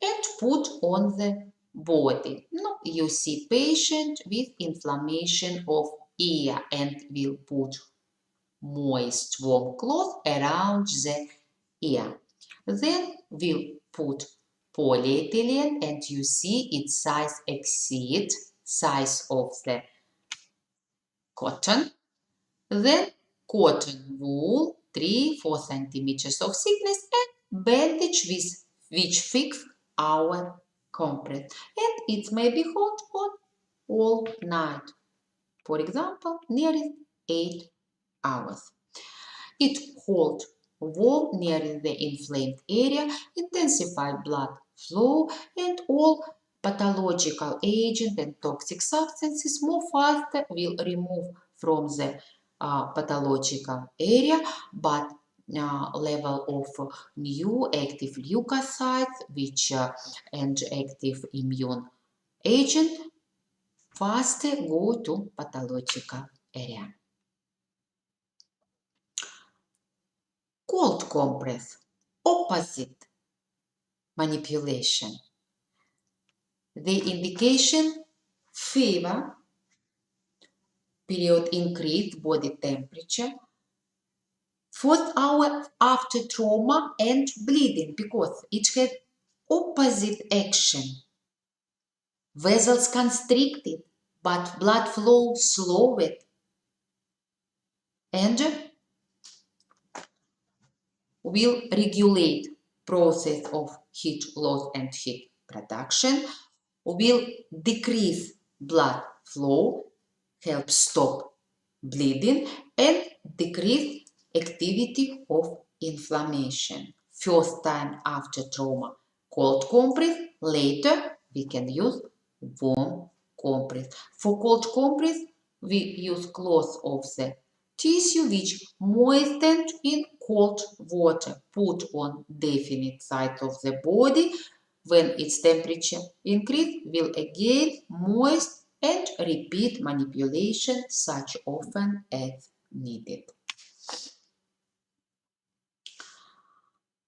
and put on the body. Now you see patient with inflammation of ear and will put moist warm cloth around the ear. Then we'll put polyethylene and you see its size exceeds size of the cotton. Then cotton wool 3-4 centimeters of thickness and bandage with which fix our compress. And it may be hot on all night. For example, nearly 8 hours. It holds warm near the inflamed area, intensify blood flow, and all pathological agents and toxic substances more faster will remove from the pathological area, but level of new active leukocytes which and active immune agent faster go to pathological area. Cold compress, opposite manipulation. The indication fever period increased body temperature, first hour after trauma and bleeding, because it had opposite action. Vessels constricted, but blood flow slowed, and will regulate process of heat loss and heat production, will decrease blood flow, help stop bleeding, and decrease activity of inflammation. First time after trauma, cold compress. Later, we can use warm compress. For cold compress, we use cloth of the tissue which moistened in cold water, put on definite side of the body. When its temperature increase, will again moist and repeat manipulation such often as needed.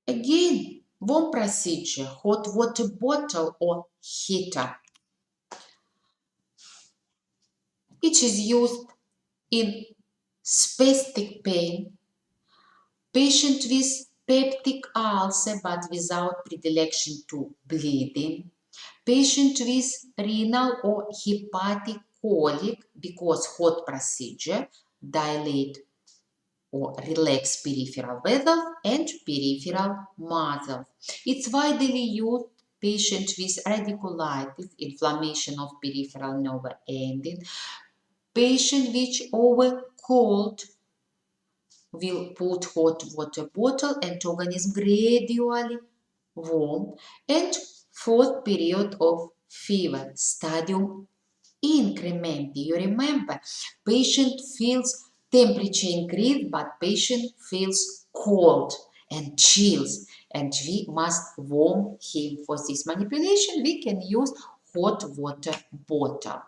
Again, warm procedure, hot water bottle or heater. It is used in spastic pain, patient with peptic ulcer but without predilection to bleeding, patient with renal or hepatic colic because hot procedure dilate or relax peripheral vessels and peripheral muscles. It's widely used patient with radiculitis, inflammation of peripheral nerve ending, patient which over cold will put hot water bottle and organism gradually warm, and fourth period of fever, stadium increment. You remember, patient feels temperature increase, but patient feels cold and chills, and we must warm him. For this manipulation, we can use hot water bottle.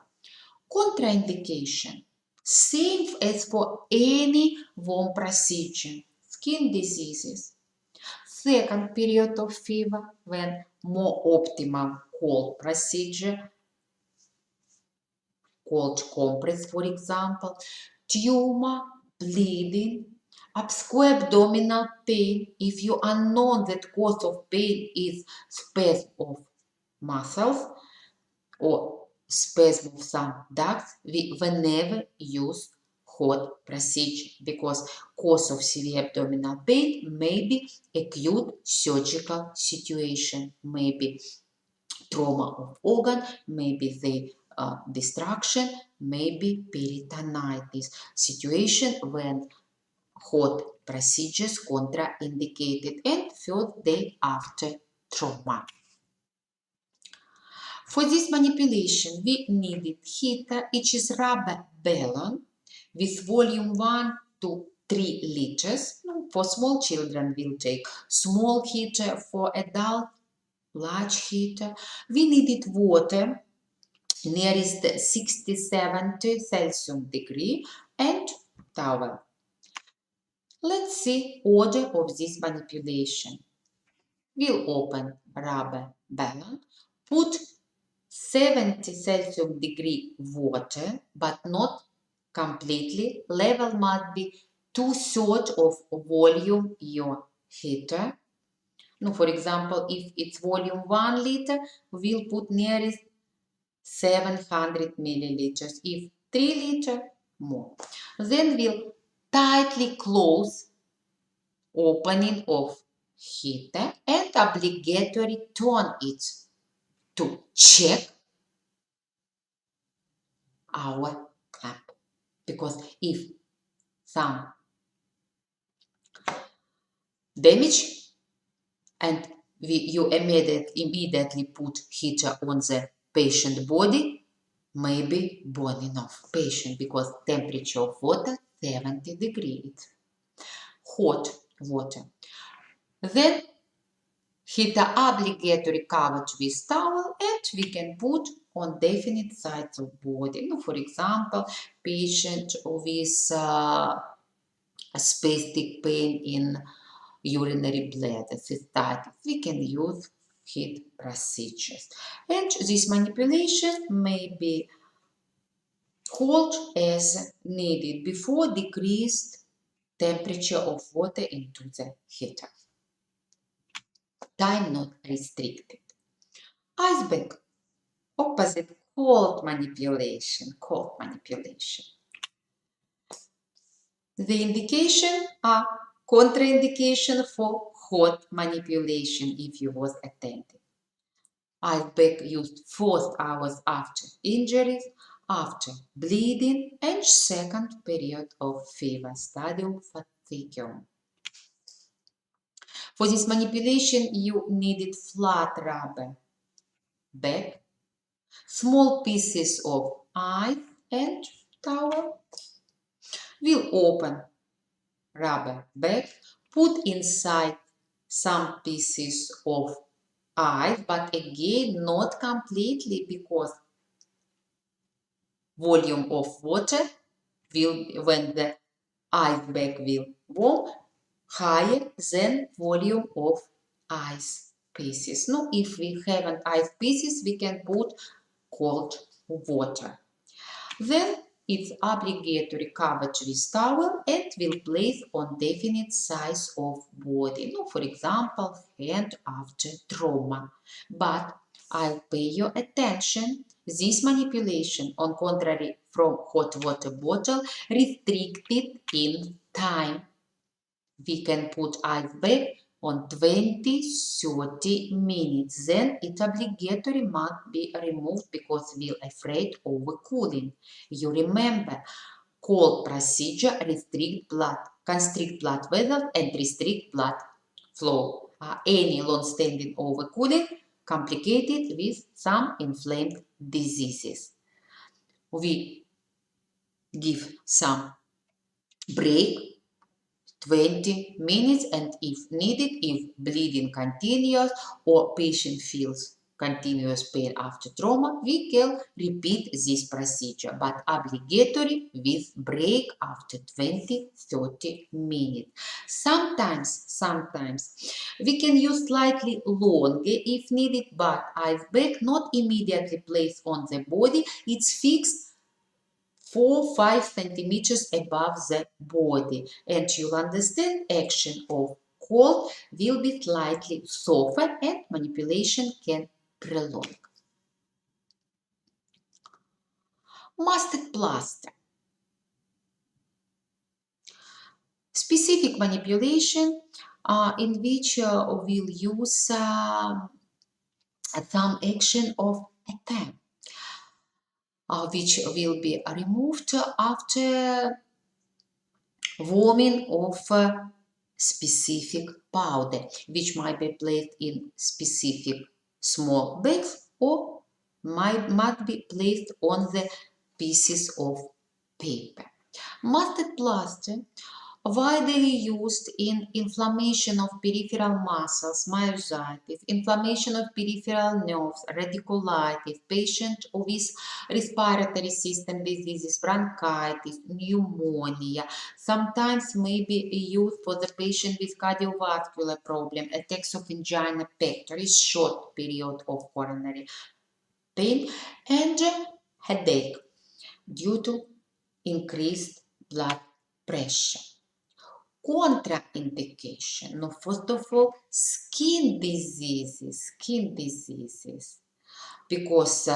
Contraindication. Same as for any warm procedure. Skin diseases. Second period of fever, when more optimal cold procedure, cold compress, for example, tumor, bleeding, obscure abdominal pain. If you unknown that cause of pain is spasm of muscles or spasm of some ducts, we whenever use hot procedure, because cause of severe abdominal pain may be acute surgical situation, maybe trauma of organ, maybe the destruction, maybe peritonitis, situation when hot procedures contraindicated, and third day after trauma. For this manipulation, we needed heater, which is rubber balloon with volume 1 to 3 liters. For small children, we'll take small heater. For adult, large heater. We needed water nearest 60-70 Celsius degree and towel. Let's see order of this manipulation. We'll open rubber balloon, put 70 Celsius degree water, but not completely. Level must be 2/3 of volume your heater. No, for example, if it's volume 1 liter, we'll put nearest 700 milliliters. If 3 liter, more. Then we'll tightly close opening of heater and obligatory turn it to check our clamp. Because if some damage and you immediately put heater on the patient body, maybe burning of patient, because temperature of water 70 degrees. Hot water. Then heater obligatory covered with towel, and we can put on definite sides of body. For example, patient with spastic pain in urinary bladder, cystitis, we can use heat procedures. And this manipulation may be cold as needed before decreased temperature of water into the heater. Time not restricted. Ice bag. Opposite, cold manipulation. Cold manipulation. The indication are contraindication for hot manipulation if you was attentive. Ice bag used first hours after injuries, after bleeding, and second period of fever, stadium fatigum. For this manipulation, you needed flat rubber bag, small pieces of ice and towel. We'll open rubber bag, put inside some pieces of ice, but again not completely because volume of water will, when the ice bag will warm, higher than volume of ice pieces. Now, if we haven't ice pieces, we can put cold water. Then it's obligatory coverage with towel and will place on definite size of body. Now, for example, hand after trauma. But I'll pay your attention. This manipulation, on contrary from hot water bottle, restricted in time. We can put ice bag on 20-30 minutes. Then it obligatory must be removed because we're afraid of cooling. You remember, cold procedure constrict blood vessels and restrict blood flow. Any long-standing overcooling complicated with some inflamed diseases. We give some break 20 minutes, and if needed, if bleeding continues or patient feels continuous pain after trauma, we can repeat this procedure, but obligatory with break after 20-30 minutes. Sometimes we can use slightly longer if needed, but ice bag not immediately placed on the body. It's fixed 4-5 centimeters above the body, and you'll understand action of cold will be slightly softer and manipulation can prolong. Mustard plaster. Specific manipulation in which we'll use some action of attempt, which will be removed after warming of specific powder, which might be placed in specific small bags or might be placed on the pieces of paper. Mustard plaster widely used in inflammation of peripheral muscles, myositis, inflammation of peripheral nerves, radiculitis, patient with respiratory system diseases, bronchitis, pneumonia. Sometimes may be used for the patient with cardiovascular problem, attacks of angina pectoris, short period of coronary pain, and headache due to increased blood pressure. Contraindication. Now, first of all, skin diseases, because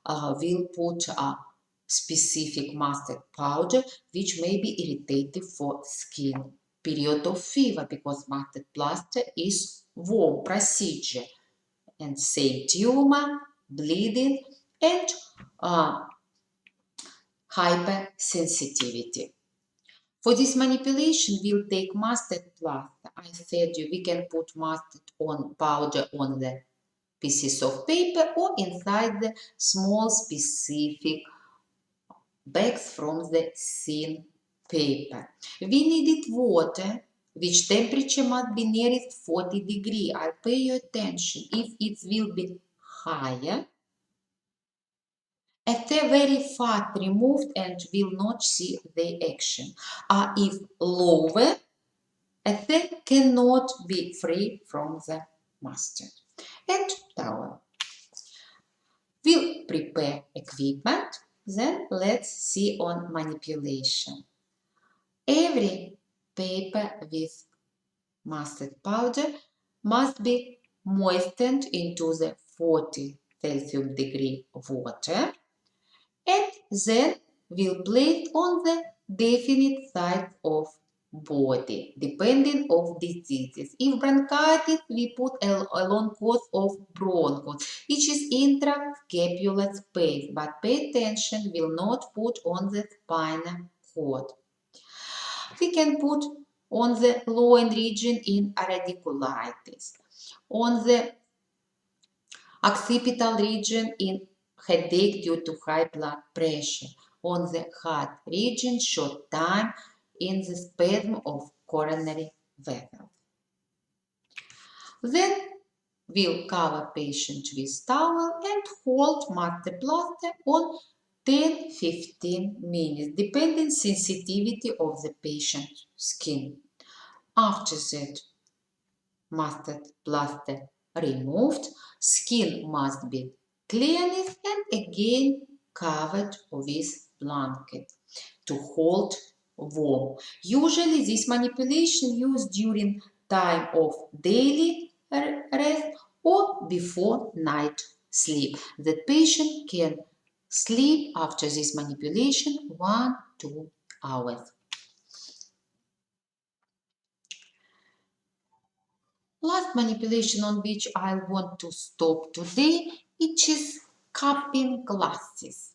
we'll put a specific mustard powder which may be irritative for skin. Period of fever, because mustard plaster is warm procedure, and same tumor, bleeding, and hypersensitivity. For this manipulation, we'll take mustard plaster. I said we can put mustard powder on the pieces of paper or inside the small specific bags from the thin paper. We needed water, which temperature must be nearest 40 degrees. I pay your attention. If it will be higher, ether very fast removed and will not see the action. If lower, ether cannot be free from the mustard. And towel. We'll prepare equipment. Then let's see on manipulation. Every paper with mustard powder must be moistened into the 40 Celsius degree water and then we'll place on the definite side of body depending of diseases. If bronchitis, we put along course of bronchus, which is intrascapular space, but pay attention, will not put on the spinal cord. We can put on the lower region in radiculitis, on the occipital region in headache due to high blood pressure, on the heart region short time in the spasm of coronary vessels. Then we'll cover patient with towel and hold master plaster on 10-15 minutes, depending sensitivity of the patient's skin. After that, mustard plaster removed, skin must be cleansed and again covered with blanket to hold warm. Usually this manipulation used during time of daily rest or before night sleep. The patient can sleep after this manipulation 1-2 hours. Last manipulation on which I want to stop today, it is cupping glasses.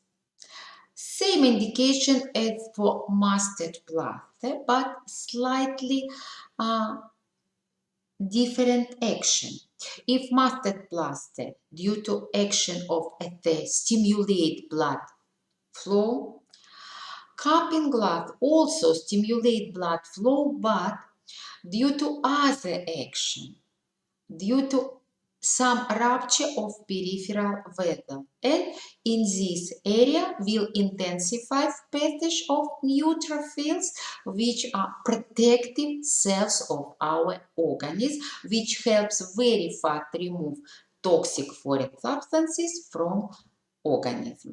Same indication as for mustard plaster, but slightly different action. If mustard plaster, due to action of the stimulate blood flow, cupping glass also stimulate blood flow, but due to other action, due to some rupture of peripheral vessel, and in this area will intensify passage of neutrophils, which are protective cells of our organism, which helps very fast remove toxic foreign substances from organism.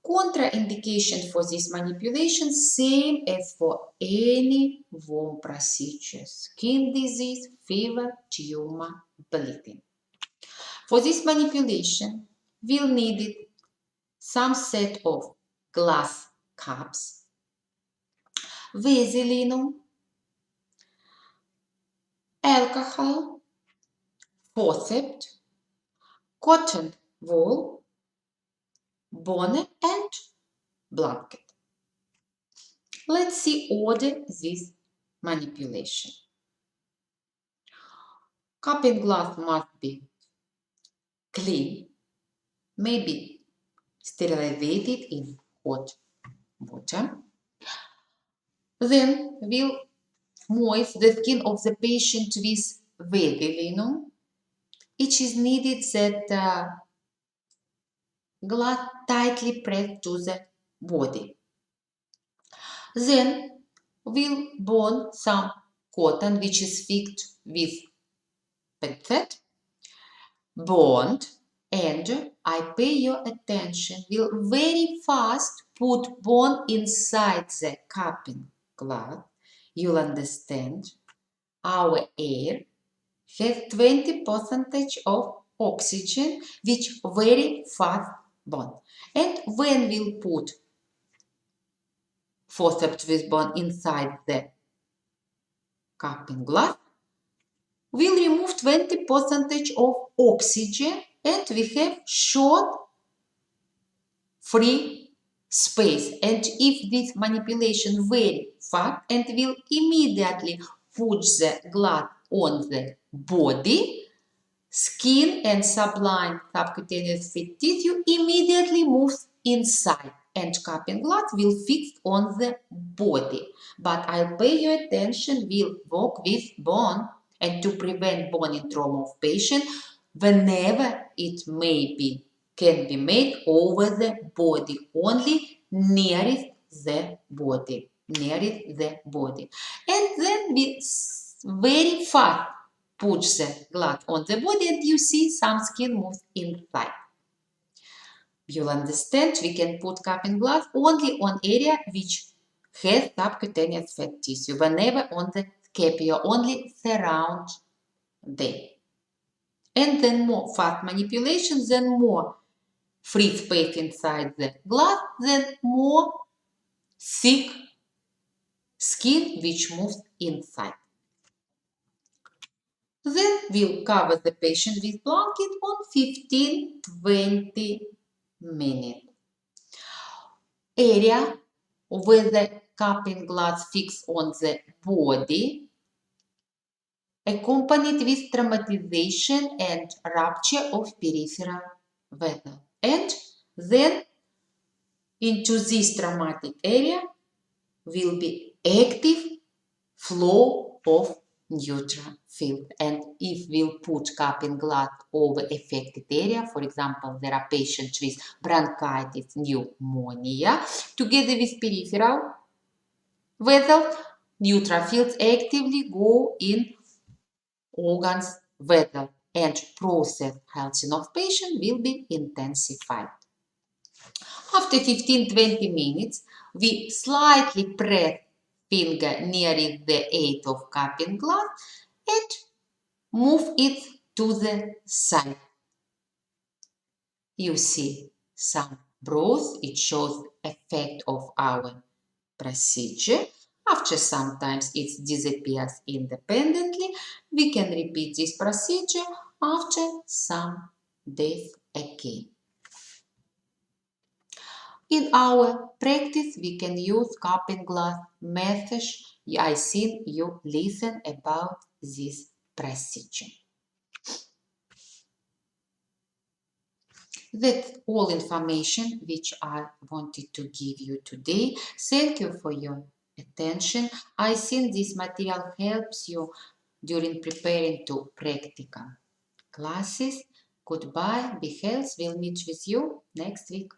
Contraindication for this manipulation, same as for any warm procedure, skin disease, fever, tumor, bleeding. For this manipulation, we'll need some set of glass cups, vaseline, alcohol, forceps, cotton wool, bonnet, and blanket. Let's see order this manipulation. Cupping glass must be clean, maybe sterilized in hot water. Then we'll moist the skin of the patient with vaseline. It is needed that glass tightly pressed to the body. Then we'll bond some cotton which is fixed with pincet, bond, and I pay your attention, will very fast put bond inside the cupping glass. You'll understand our air has 20% of oxygen, which very fast bond. And when we'll put forceps with bond inside the cupping glass, we'll remove 20% of oxygen and we have short free space. And if this manipulation very fast and will immediately put the glass on the body, skin and sublime subcutaneous fat tissue immediately moves inside and cupping glass will fix on the body. But I'll pay your attention, we'll work with bone and to prevent bone trauma of patient whenever it may be can be made over the body, only nearest the body, nearest the body. And then we very fast push the glass on the body and you see some skin moves inside. You'll understand we can put cupping glass only on area which has subcutaneous fat tissue, whenever on the scapula, only surround them. And then more fast manipulation, then more free space inside the glass, then more thick skin which moves inside. Then we'll cover the patient with blanket on 15-20 minutes. Area where the cupping glass fixed on the body, accompanied with traumatization and rupture of peripheral vessel. And then into this traumatic area will be active flow of neutral field. And if we'll put cupping glass over affected area, for example, there are patients with bronchitis, pneumonia, together with peripheral vessel, neutral fields actively go in organs vessel and process health of patient will be intensified. After 15-20 minutes, we slightly press finger nearing the edge of cupping glass and move it to the side. You see some broth, it shows effect of our procedure. After sometimes it disappears independently, we can repeat this procedure after some days again. In our practice, we can use cupping glass method. I think you listen about this procedure. That's all information which I wanted to give you today. Thank you for your attention. I think this material helps you during preparing to practical classes. Goodbye, be healthy. We'll meet with you next week.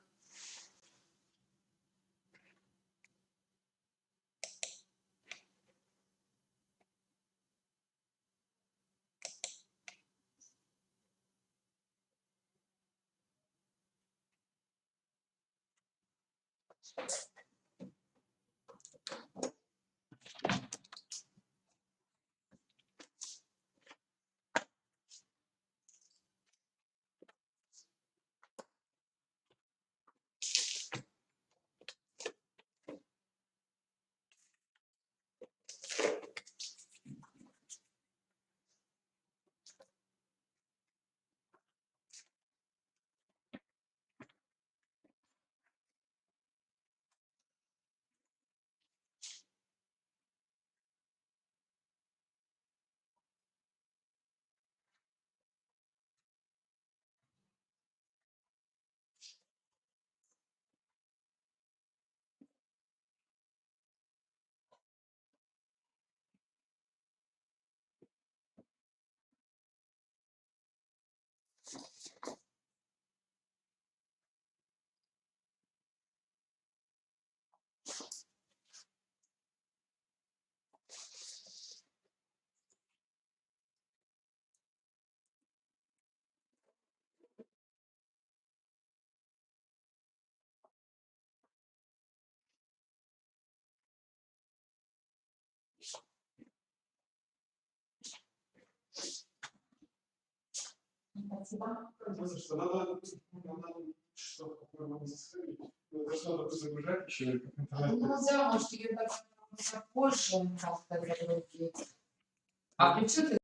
Спасибо. Потому что надо что-то загружать еще. Ну да, может, ее так позже как-то загрузить. А включил ты